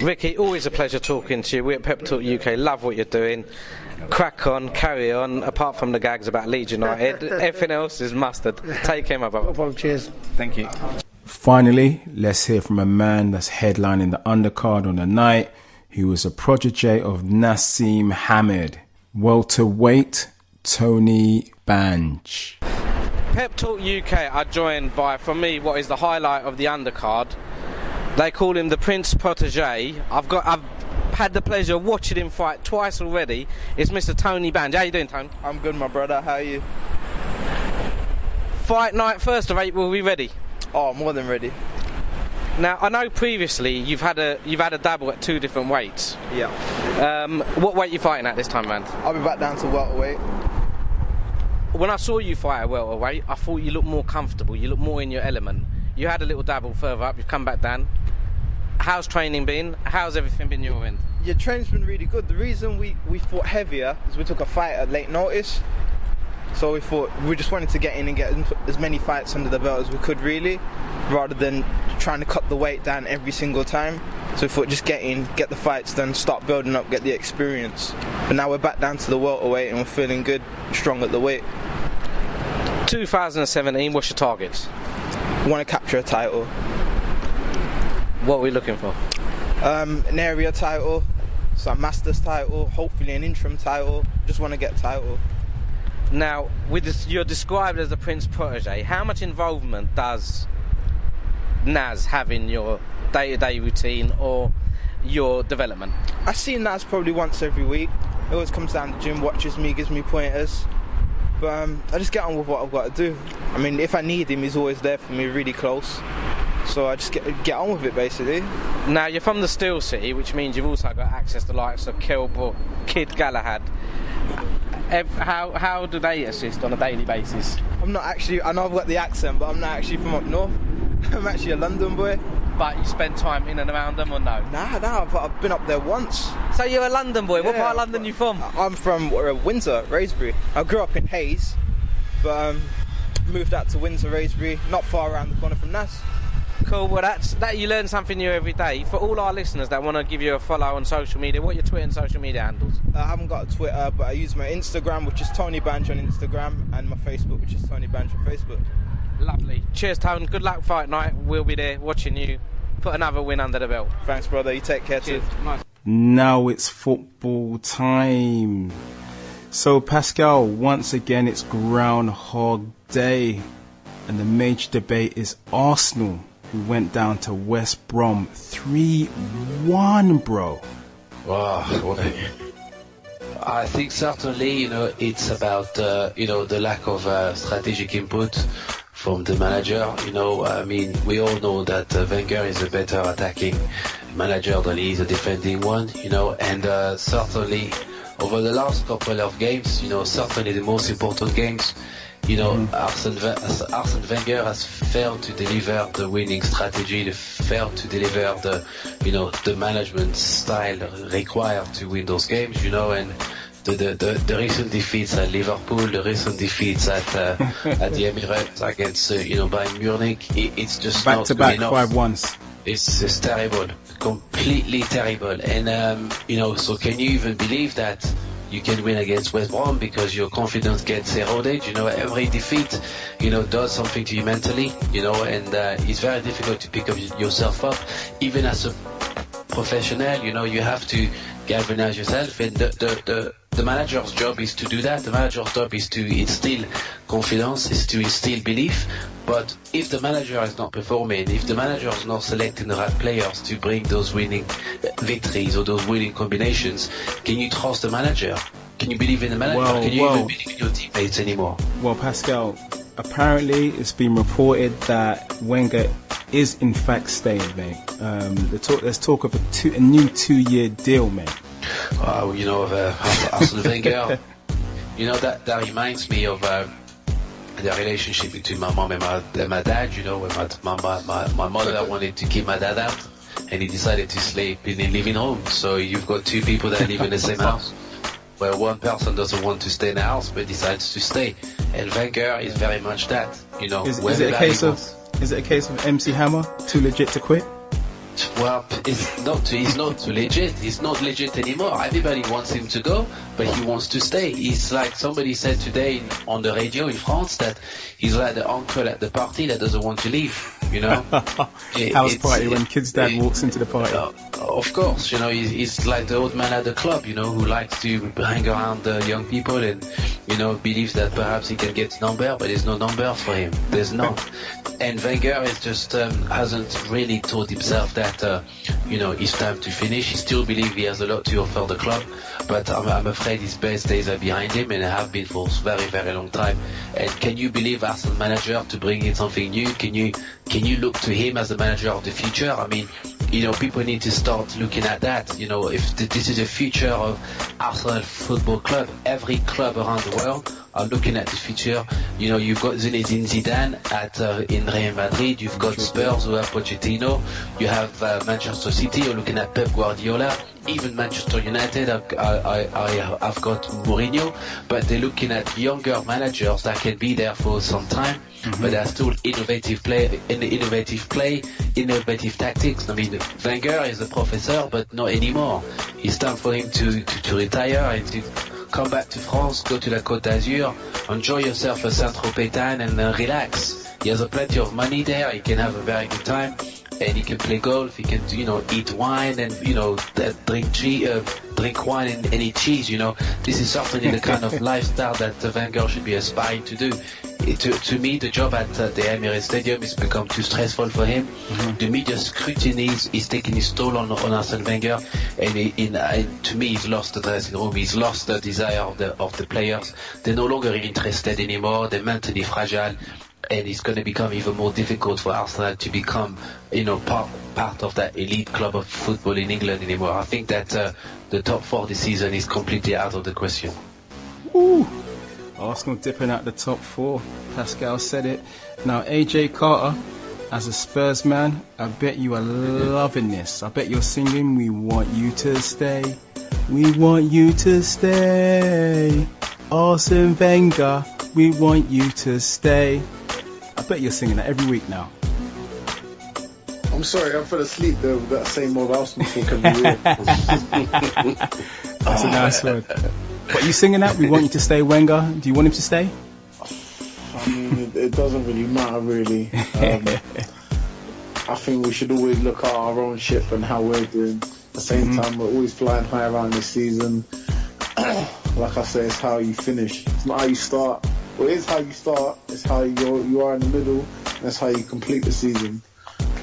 Ricky, always a pleasure talking to you. We at Pep Talk UK love what you're doing. Crack on, carry on, apart from the gags about Leeds United. Everything else is mustard. Take care, my brother. No problem, cheers. Thank you. Finally, let's hear from a man that's headlining the undercard on the night. He was a protege of Nassim Hamed. Welterweight Tony Bange. Pep Talk UK are joined by, for me, what is the highlight of the undercard. They call him the Prince Protege. I've had the pleasure of watching him fight twice already. It's Mr. Tony Bange. How you doing, Tony? I'm good, my brother. How are you? Fight night, 1st of April. Are we ready? Oh, more than ready. Now, I know previously you've had a dabble at 2 different weights. Yeah. What weight are you fighting at this time, man? I'll be back down to welterweight. When I saw you fight at welterweight, I thought you looked more comfortable. You looked more in your element. You had a little dabble further up. You've come back down. How's training been? How's everything been your end? Your training's been really good. The reason we fought heavier is we took a fight at late notice. So we thought we just wanted to get in and get as many fights under the belt as we could, really, rather than trying to cut the weight down every single time. So we thought just get in, get the fights done, start building up, get the experience. But now we're back down to the welterweight and we're feeling good, strong at the weight. 2017, what's your targets? We want to capture a title. What are we looking for? An area title, some Masters title, hopefully an interim title. Just want to get a title. Now, with this, you're described as the Prince protege. How much involvement does Naz have in your day-to-day routine or your development? I see Naz probably once every week. He always comes down to the gym, watches me, gives me pointers. But I just get on with what I've got to do. I mean, if I need him, he's always there for me, really close. So I just get on with it, basically. Now, you're from the Steel City, which means you've also got access to the likes of Kilbrook, Kid Galahad. How do they assist on a daily basis? I'm not actually, I know I've got the accent, but I'm not actually from up north. I'm actually a London boy. But you spend time in and around them, or no? Nah, I've been up there once. So you're a London boy. Yeah. What part of London are you from? I'm from Windsor, Wraysbury. I grew up in Hayes, but moved out to Windsor, Wraysbury, not far around the corner from Naz. Cool, well that you learn something new every day. For all our listeners that want to give you a follow on social media, what are your Twitter and social media handles? I haven't got a Twitter, but I use my Instagram, which is Tony Bange on Instagram, and my Facebook, which is Tony Bange on Facebook. Lovely. Cheers, Tone. Good luck fight night. We'll be there watching you put another win under the belt. Thanks, brother. You take care. Cheers. Too. Nice. Now it's football time. So, Pascal, once again, it's Groundhog Day. And the major debate is Arsenal, who went down to West Brom 3-1, bro. Wow, I think certainly, it's about, the lack of strategic input from the manager. I mean, we all know that Wenger is a better attacking manager than he is a defending one, and certainly over the last couple of games, certainly the most important games, Arsene Wenger has failed to deliver the winning strategy, failed to deliver the management style required to win those games, and the recent defeats at Liverpool, the recent defeats at the Emirates against Bayern Munich, it's just back not to good back enough. 5-1s. It's terrible, completely terrible, and so can you even believe that you can win against West Brom because your confidence gets eroded? Every defeat, does something to you mentally, and it's very difficult to pick up yourself up, even as a professional. You have to galvanize yourself, and the manager's job is to do that. The manager's job is to instill confidence, is to instill belief. But if the manager is not performing, if the manager is not selecting the right players to bring those winning victories or those winning combinations, can you trust the manager? Can you believe in the manager? Can you even believe in your teammates anymore? Well, Pascal, apparently it's been reported that Wenger is in fact staying, mate. There's talk of a new 2-year deal, mate. Arsene Wenger, that reminds me of the relationship between my mom and my dad, when my mother wanted to keep my dad out, and he decided to sleep in the living room. So you've got two people that live in the same house, where one person doesn't want to stay in the house but decides to stay. And Wenger is very much that, Is it a case of MC Hammer, too legit to quit? Well, he's not too legit. He's not legit anymore. Everybody wants him to go, but he wants to stay. He's like somebody said today on the radio in France that he's like the uncle at the party that doesn't want to leave. House party when kid's dad walks into the party. Of course, he's like the old man at the club, who likes to hang around the young people and, believes that perhaps he can get number, but there's no number for him. There's none. And Wenger is just hasn't really told himself that it's time to finish. He still believes he has a lot to offer the club, but I'm afraid his best days are behind him, and have been for a very, very long time. And can you believe as a manager to bring in something new? Can you look to him as the manager of the future? I mean, people need to start looking at that. If this is the future of Arsenal Football Club, every club around the world are looking at the future. You've got Zinedine Zidane in Real Madrid. You've got Spurs who have Pochettino. You have Manchester City who are looking at Pep Guardiola. Even Manchester United, I've got Mourinho, but they're looking at younger managers that can be there for some time, but they're still innovative tactics. I mean, Wenger is a professor, but not anymore. It's time for him to retire and to come back to France, go to la Côte d'Azur, enjoy yourself a Saint-Tropez and relax. He has plenty of money there. He can have a very good time. and he can play golf. He can, eat wine and drink wine and eat cheese. This is certainly the kind of lifestyle that Wenger should be aspiring to do. To me, the job at the Emirates Stadium has become too stressful for him. The media scrutiny is taking his toll on Arsene Wenger, and to me, he's lost the dressing room. He's lost the desire of the players. They're no longer interested anymore. They're mentally fragile, and it's going to become even more difficult for Arsenal to become, part of that elite club of football in England anymore. I think that the top 4 this season is completely out of the question. Ooh. Arsenal dipping out the top 4. Pascal said it. Now, AJ Carter, as a Spurs man, I bet you are loving this. I bet you're singing, "We want you to stay. We want you to stay. Arsene Wenger, we want you to stay." I bet you're singing that every week now. I'm sorry, I fell asleep there with that same old Arsenal talk every year. That's a nice one. But you singing that? "We want you to stay, Wenger." Do you want him to stay? I mean, it doesn't really matter, really. I think we should always look at our own ship and how we're doing. At the same time, we're always flying high around this season. Like I say, it's how you finish. It's not how you start. Well, it is how you start. It's how you are in the middle. And that's how you complete the season.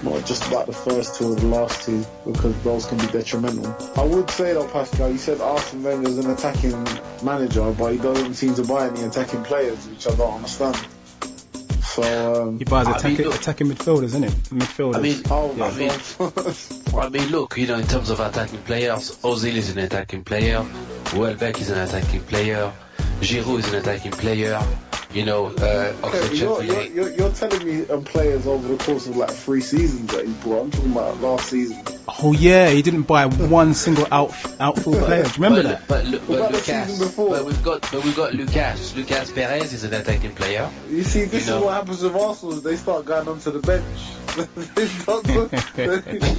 Not just about the first 2 or the last 2, because those can be detrimental. I would say though, Pascal, you said Arsene Wenger is an attacking manager, but he doesn't seem to buy any attacking players, which I don't understand. So he buys attacking midfielders, isn't it? Midfielders. Look, in terms of attacking players, Ozil is an attacking player, Welbeck is an attacking player, Giroud is an attacking player. You're telling me players over the course of like 3 seasons that he bought. I'm talking about last season. Oh yeah, he didn't buy one single outfield player. Do you remember that? But we've got Lucas. Lucas Perez is an attacking player. You see, this is what happens with Arsenal. They start going onto the bench.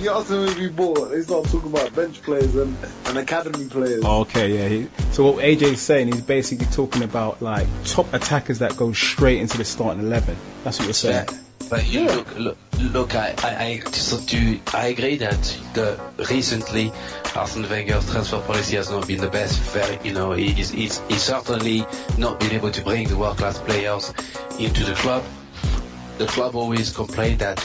You ask them if he bought. They start talking about bench players and academy players. Okay, yeah. So what AJ's saying, he's basically talking about like top attackers that go straight into the starting 11. That's what you're saying. Yeah. But look. I agree that recently Arsene Wenger's transfer policy has not been the best. He's certainly not been able to bring the world-class players into the club. The club always complained that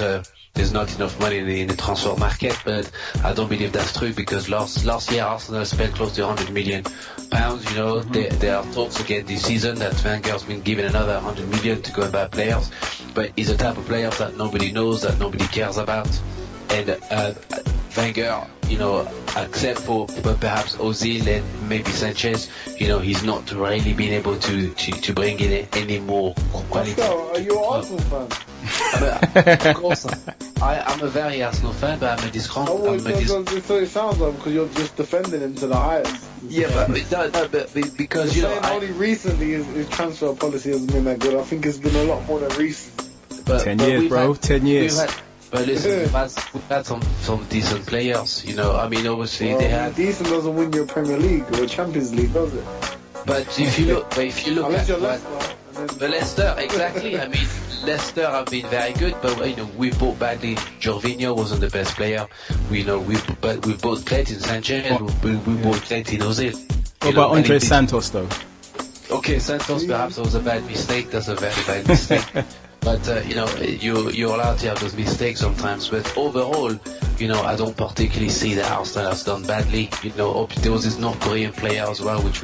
there's not enough money in the transfer market, but I don't believe that's true, because last year Arsenal spent close to £100 million. There are talks again this season that Wenger's been given another £100 million to go and buy players, but he's a type of player that nobody knows, that nobody cares about. And Wenger, except for perhaps Ozil and maybe Sanchez, he's not really been able to bring in any more quality. Pascal, are you an Arsenal fan? Of course, I'm a very Arsenal fan, but I'm a discount. So it sounds like, because you're just defending him to the highest. Yeah, but because only recently his transfer policy hasn't been that good. I think it's been a lot more than recent. 10 years, bro. 10 years. But listen, we've had some decent players. Obviously they had. Decent doesn't win your Premier League or Champions League, does it? But if you look unless at you're Leicester, but Leicester, exactly. Leicester have been very good, but we bought badly. Jorginho wasn't the best player. We bought plenty in Sanchez. We bought plenty in Ozil. What about Andre Santos though? Okay, Santos perhaps was a bad mistake. That's a very bad mistake. But you're allowed to have those mistakes sometimes. But overall, I don't particularly see that Arsenal has done badly. There was this North Korean player as well, which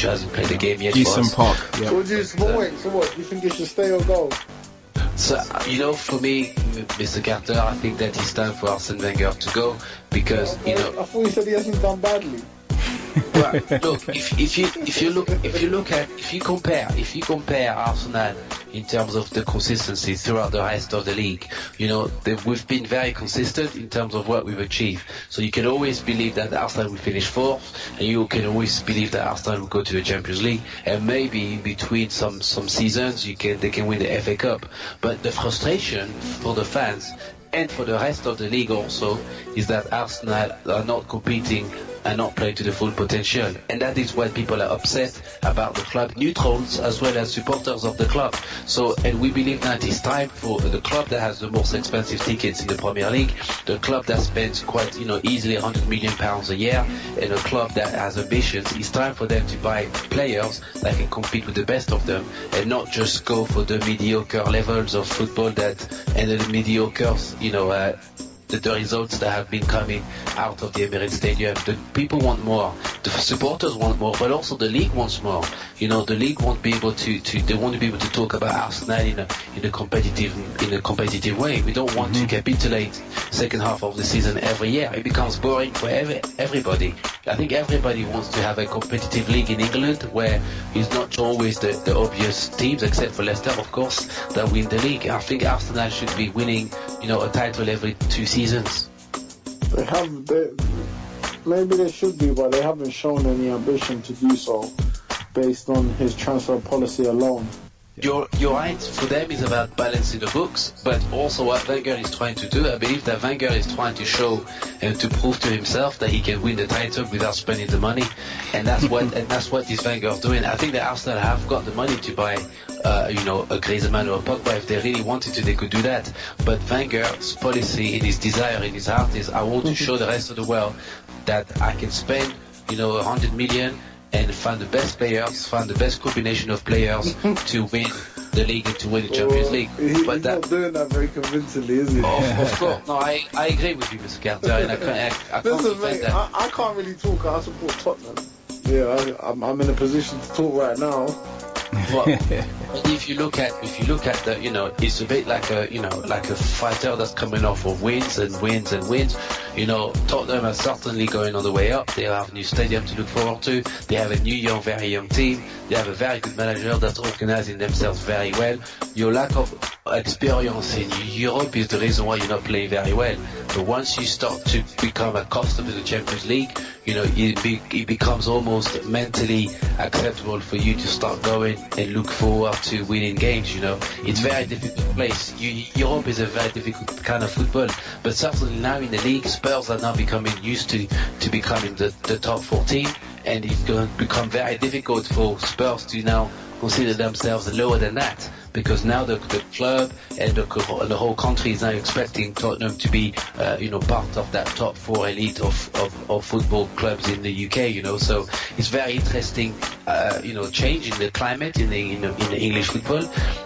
hasn't played the game yet. Decent Park. Yeah. So what? Do you think he should stay or go? So for me, Mr. Carter, I think that it's time for Arsene Wenger to go, because I thought you said he hasn't done badly. Well, look, if you compare Arsenal in terms of the consistency throughout the rest of the league, we've been very consistent in terms of what we've achieved. So you can always believe that Arsenal will finish 4th, and you can always believe that Arsenal will go to the Champions League, and maybe in between some seasons they can win the FA Cup. But the frustration for the fans and for the rest of the league also is that Arsenal are not competing and not play to the full potential. And that is what people are upset about the club, neutrals as well as supporters of the club. So, and we believe that it's time for the club that has the most expensive tickets in the Premier League, the club that spends quite, easily £100 million a year, and a club that has ambitions. It's time for them to buy players that can compete with the best of them, and not just go for the mediocre levels of football and the mediocre, the results that have been coming out of the Emirates Stadium. The people want more, the supporters want more, but also the league wants more. The league won't be able they want to be able to talk about Arsenal in a competitive way. We don't want to capitulate second half of the season every year. It becomes boring for everybody. I think everybody wants to have a competitive league in England where it's not always the obvious teams, except for Leicester, of course, that win the league. I think Arsenal should be winning, a title every 2 seasons. Maybe they should be, but they haven't shown any ambition to do so based on his transfer policy alone. You're right, for them it's about balancing the books, but also what Wenger is trying to do. I believe that Wenger is trying to show and to prove to himself that he can win the title without spending the money, and that's what this Wenger is doing. I think that Arsenal have got the money to buy a Griezmann or a Pogba. If they really wanted to, they could do that. But Wenger's policy, in his desire, in his heart, is I want to show the rest of the world that I can spend 100 million and find the best players, find the best combination of players to win the league and to win the Champions League. He's not doing that very convincingly, is he? Of course. No, I agree with you, Mr. Carter, and I can't Listen, mate, I can't really talk. I support Tottenham. Yeah, I'm in a position to talk right now. Well, if you look at the, it's a bit like a fighter that's coming off of wins and wins and wins. Tottenham are certainly going on the way up. They have a new stadium to look forward to. They have a new very young team. They have a very good manager that's organizing themselves very well. Your lack of experience in Europe is the reason why you're not playing very well. But once you start to become accustomed to the Champions League, it becomes almost mentally acceptable for you to start going and look forward to winning games. It's a very difficult place. Europe is a very difficult kind of football, but certainly now in the league, Spurs are now becoming used to becoming the top 14, and it's going to become very difficult for Spurs to now consider themselves lower than that, because now the club and the whole country is now expecting Tottenham to be part of that top 4 elite of football clubs in the UK. So it's very interesting change in the climate in the English football,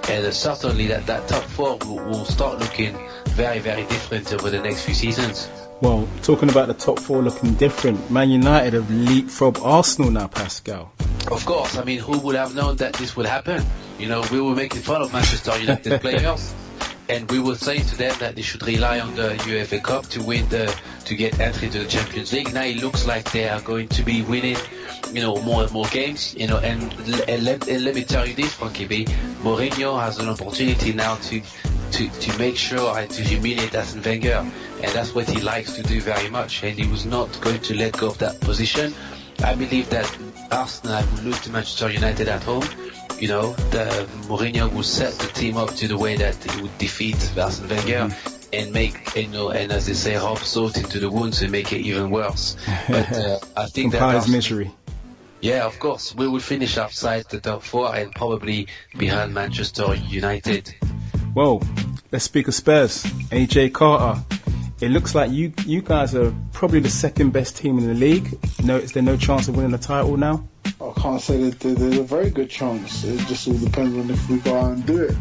and certainly that top 4 will start looking very, very different over the next few seasons. Well, talking about the top 4 looking different, Man United have leapfrogged Arsenal now, Pascal. Of course, I mean, who would have known that this would happen? We were making fun of Manchester United players, and we would say to them that they should rely on the UEFA Cup to get entry to the Champions League. Now it looks like they are going to be winning, more and more games, and let me tell you this, Frankie B, Mourinho has an opportunity now to make sure and to humiliate Arsene Wenger, and that's what he likes to do very much, and he was not going to let go of that position. I believe that Arsenal will lose to Manchester United at home. The Mourinho will set the team up to the way that he would defeat Arsene Wenger and make, and as they say, rub salt into the wounds and make it even worse. But I think that Arsenal, misery. Yeah, of course, we will finish outside the top 4 and probably behind Manchester United. Well, let's speak of Spurs. AJ Carter. It looks like you guys are probably the second best team in the league. Is there no chance of winning the title now? I can't say that there's a very good chance. It just all depends on if we go out and do it.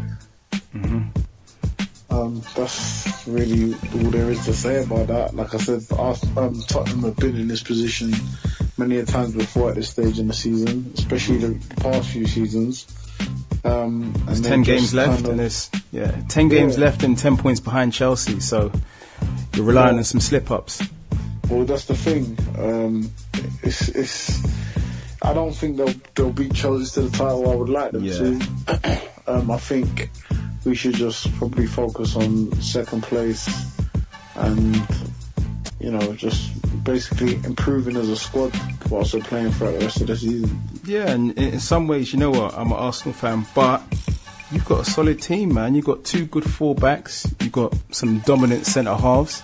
That's really all there is to say about that. Like I said, Tottenham have been in this position many a times before at this stage in the season, especially the past few seasons. There's 10 games left, and there's 10 games left and 10 points behind Chelsea. So you're relying on some slip-ups. Well, that's the thing. I don't think they'll beat Chelsea to the title. I would like them to. I think we should just probably focus on second place and just basically improving as a squad whilst we're playing throughout the rest of the season. Yeah, and in some ways, you know what, I'm an Arsenal fan, but you've got a solid team, man. You've got 2 good full-backs. You've got some dominant centre-halves.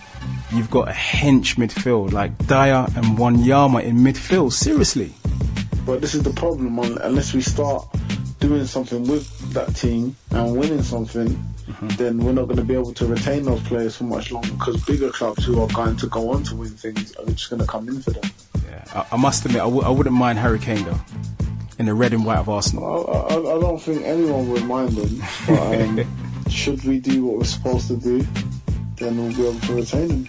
You've got a hench midfield, like Dyer and Wanyama in midfield. Seriously. But this is the problem, unless we start doing something with that team and winning something, then we're not going to be able to retain those players for much longer, because bigger clubs who are going to go on to win things are just going to come in for them. Yeah, I must admit, I wouldn't mind Harry Kane, though, in the red and white of Arsenal. I don't think anyone would mind him, but should we do what we're supposed to do, then we'll be able to retain him.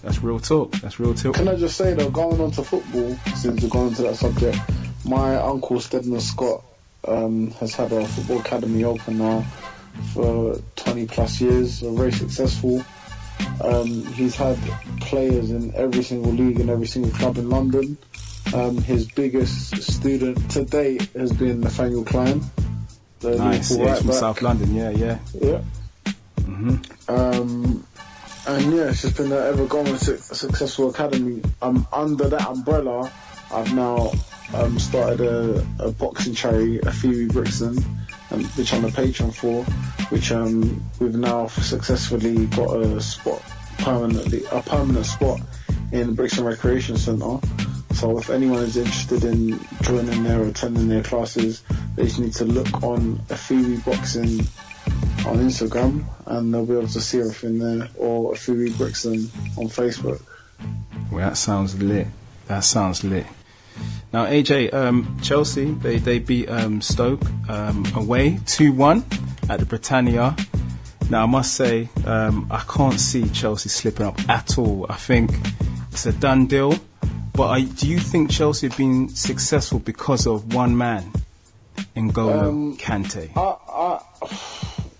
That's real talk. Can I just say, though, going on to football, since we're going to that subject, my uncle Stedman Scott has had a football academy open now for 20 plus years, very successful. He's had players in every single league and every single club in London. His biggest student to date has been Nathaniel Klein. Nice, yeah, from South London, yeah. And yeah, it's just been an ever-going successful academy. Under that umbrella, I've now started a boxing charity, a Phoebe Brixton, which I'm a patron for, which we've now successfully got a permanent spot in Brixton Recreation Centre. So if anyone is interested in joining there or attending their classes, they just need to look on a Phoebe Boxing on Instagram, and they'll be able to see everything there, or Phoebe Brixton on Facebook. Well, that sounds lit. Now, AJ, Chelsea, they beat Stoke away 2-1 at the Britannia. Now, I must say, I can't see Chelsea slipping up at all. I think it's a done deal. But do you think Chelsea have been successful because of one man, N'Golo Kante?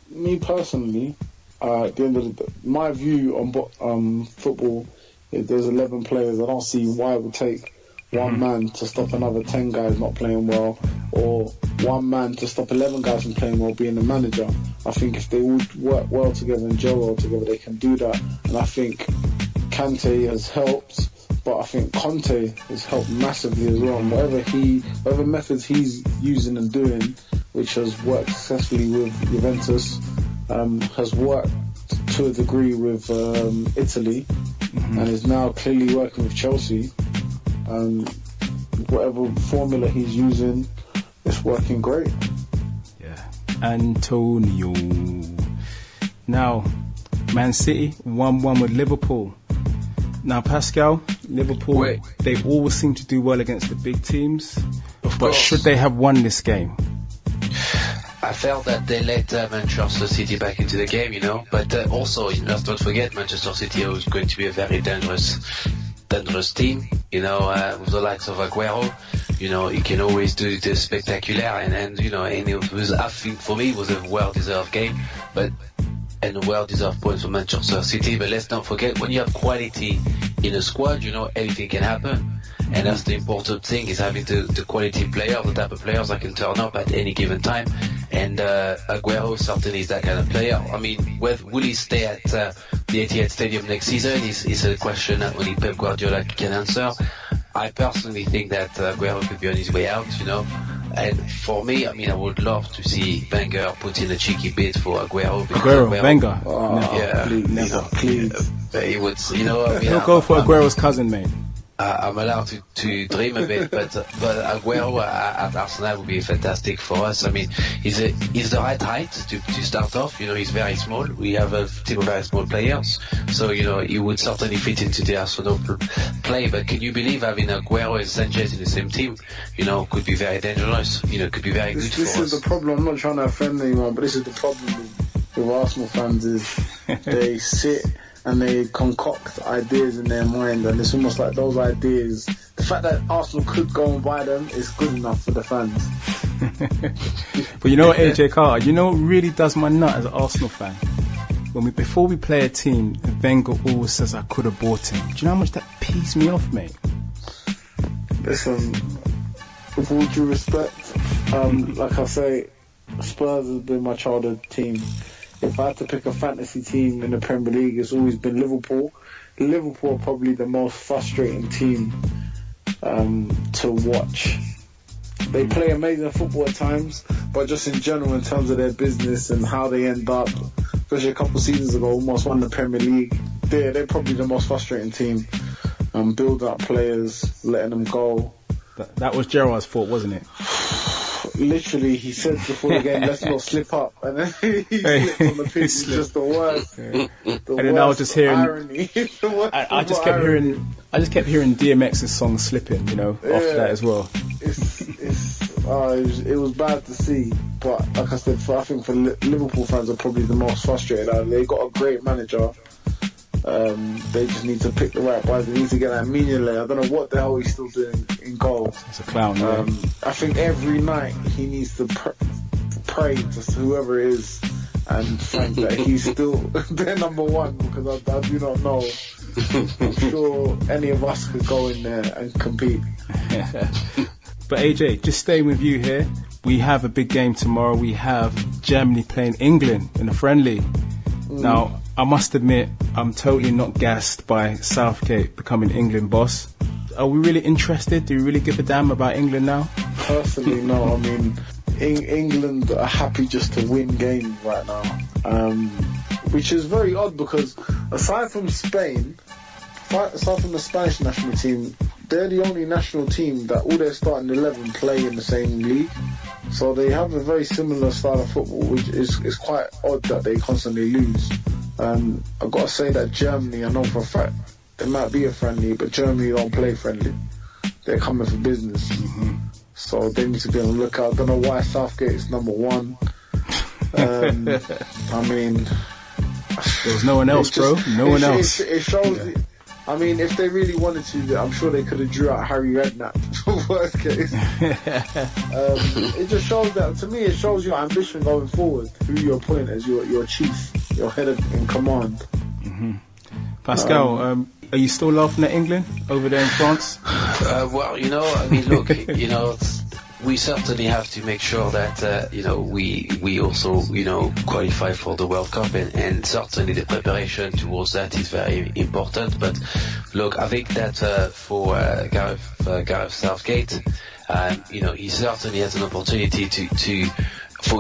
Me personally, at the end of the day, my view on football, if there's 11 players, I don't see why it would take one man to stop another 10 guys not playing well, or one man to stop 11 guys from playing well being the manager. I think if they all work well together and gel well together, they can do that. And I think Kante has helped, but I think Conte has helped massively as well. And whatever methods he's using and doing, which has worked successfully with Juventus, has worked to a degree with Italy, and is now clearly working with Chelsea. Whatever formula he's using, it's working great. Yeah. Antonio. Now, Man City 1-1 with Liverpool. Now, Pascal, Liverpool, they always seem to do well against the big teams, but should they have won this game? I felt that they let Manchester City back into the game, but also, let's not forget, Manchester City is going to be a very dangerous team, with the likes of Aguero. He can always do the spectacular, and it was, I think for me, it was a well-deserved game, and a well-deserved point for Manchester City. But let's not forget, when you have quality in a squad, anything can happen. And that's the important thing, is having the quality player, the type of players that can turn up at any given time. And Aguero certainly is that kind of player. I mean, will he stay at the Etihad Stadium next season is a question that only Pep Guardiola can answer. I personally think that Aguero could be on his way out, And for me, I would love to see Bange put in a cheeky bid for Aguero. Bange? Oh, no, please. He would, He'll go for Aguero's cousin, mate. I'm allowed to dream a bit, but Aguero at Arsenal would be fantastic for us. I mean, he's the right height to start off. He's very small. We have a team of very small players, so he would certainly fit into the Arsenal play. But can you believe having Aguero and Sanchez in the same team? Could be very dangerous. Could be very good for us. This is the problem. I'm not trying to offend anyone, but this is the problem with Arsenal fans is they sit and they concoct ideas in their mind, and it's almost like those ideas, the fact that Arsenal could go and buy them is good enough for the fans. But you know what, AJ Carter, what really does my nut as an Arsenal fan? Before we play a team, Wenger always says I could have bought him. Do you know how much that pees me off, mate? Listen, with all due respect, like I say, Spurs has been my childhood team. If I had to pick a fantasy team in the Premier League, it's always been Liverpool. Liverpool are probably the most frustrating team to watch They play amazing football at times, but just in general, in terms of their business and how they end up, especially a couple of seasons ago, almost won the Premier League. They're probably the most frustrating team. Building up players, letting them go. That was Gerrard's fault, wasn't it? Literally, he said before the game, let's not slip up, and then he slipped on the pitch. It's just the worst. And then I was just hearing irony. I just kept hearing DMX's song "Slipping," you know, after that as well. It was bad to see, but like I said, I think for Liverpool fans are probably the most frustrated. They got a great manager. They just need to pick the right guys. They need to get that Mignolet. I don't know what the hell he's still doing in goal. It's a clown. I think every night he needs to pray to whoever it is and thank that he's still their number one, because I do not know. I'm sure any of us could go in there and compete. But AJ, just staying with you here, we have a big game tomorrow. We have Germany playing England in a friendly. Now, I must admit, I'm totally not gassed by Southgate becoming England boss. Are we really interested? Do we really give a damn about England now? Personally, no. I mean, England are happy just to win games right now, which is very odd because aside from Spain, aside from the Spanish national team, they're the only national team that all their starting 11 play in the same league. So they have a very similar style of football, which is quite odd that they constantly lose. I've got to say that Germany, I know for a fact, it might be a friendly, but Germany don't play friendly. They're coming for business. So they need to be on the lookout. I don't know why Southgate is number one. I mean... There was no one else, bro. No one else. It shows... I mean, if they really wanted to, I'm sure they could have drew out Harry Redknapp, worst case. It just shows that, to me, it shows your ambition going forward, who you appoint as your chief, your head in command. Pascal, are you still laughing at England over there in France? Well, I mean, look, we certainly have to make sure that we also qualify for the World Cup, and certainly the preparation towards that is very important. But look, I think that for Gareth Southgate, he certainly has an opportunity to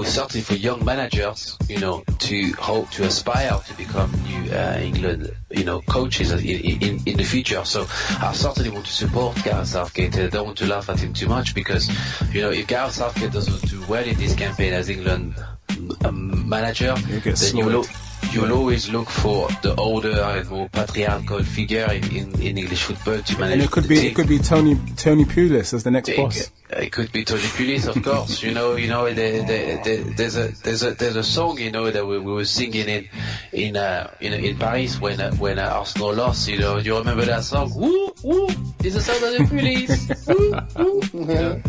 certainly for young managers, to hope to aspire to become new England, coaches in the future. So I certainly want to support Gareth Southgate. I don't want to laugh at him too much because, if Gareth Southgate doesn't do well in this campaign as England manager, then you'll always look for the older and more patriarchal figure in English football to manage. And it could be Tony Pulis as the next boss. It could be Tony Pulis, of course. There's a song that we were singing in Paris when Arsenal lost. Do you remember that song? Woo woo! It's the sound of the Pulis. Woo woo!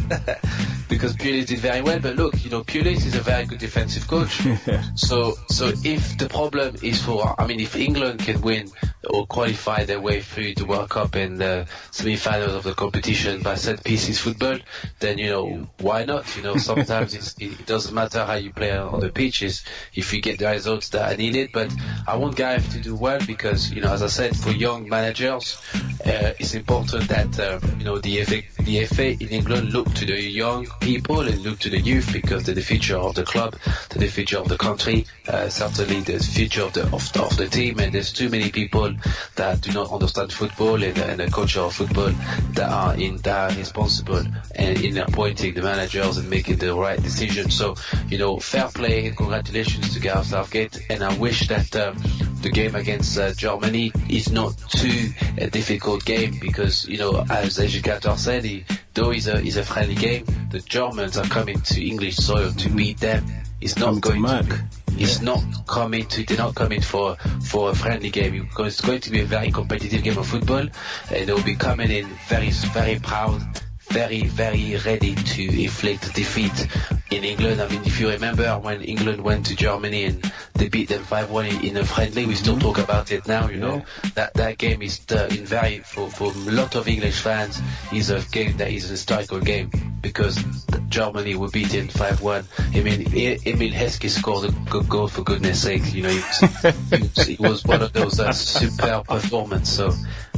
Because Pulis did very well, but look, Pulis is a very good defensive coach. So if the problem is if England can win or qualify their way through the World Cup and the semi-finals of the competition by set pieces football, then why not? Sometimes it doesn't matter how you play on the pitches if you get the results that are needed. But I want Gareth to do well because as I said, for young managers, it's important that the FA in England look to the young people and look to the youth because they're the future of the club, they're the future of the country, certainly the future of the team. And there's too many people that do not understand football and the culture of football that are responsible in appointing the managers and making the right decisions. So fair play and congratulations to Gareth Southgate, and I wish that the game against Germany is not too a difficult game because as the educator said, though it's a friendly game, the Germans are coming to English soil to beat them. It's not going to. It's not coming to. They're not coming for a friendly game because it's going to be a very competitive game of football, and they'll be coming in very, very proud, very, very ready to inflict defeat in England. I mean, if you remember when England went to Germany and they beat them 5-1 in a friendly, we still talk about it now. That game is for a lot of English fans is a game that is a historical game because Germany were beaten 5-1. I mean, Emil Heskey scored a good goal, for goodness sake. It was one of those superb performances. So,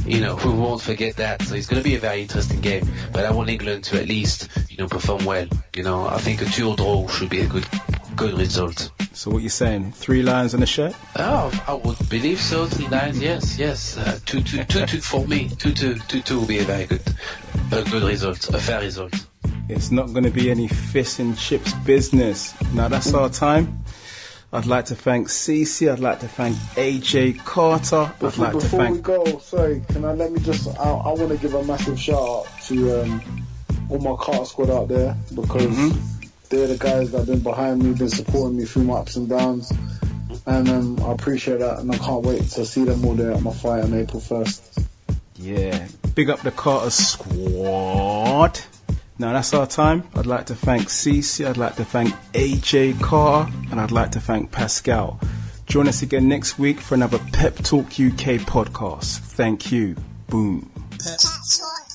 we won't forget that. So it's going to be a very interesting game. But I want England to at least, perform well. I think a 2 draw should be a good result. So what you're saying? 3 lions on the shirt? Oh, I would believe so. 3 lions, yes. 2-2 for me. 2-2 will be a very good result, a fair result. It's not going to be any fish and chips business. Now that's our time. I'd like to thank Cece. I'd like to thank AJ Carter. Before we go, sorry, can I let me just? I want to give a massive shout out to all my Carter squad out there, because they're the guys that have been behind me, been supporting me through my ups and downs, and I appreciate that, and I can't wait to see them all there at my fight on April 1st. Yeah, big up the Carter squad. Now that's our time. I'd like to thank Cece, I'd like to thank AJ Carter, and I'd like to thank Pascal. Join us again next week for another Pep Talk UK podcast. Thank you. Boom. Pep Talk.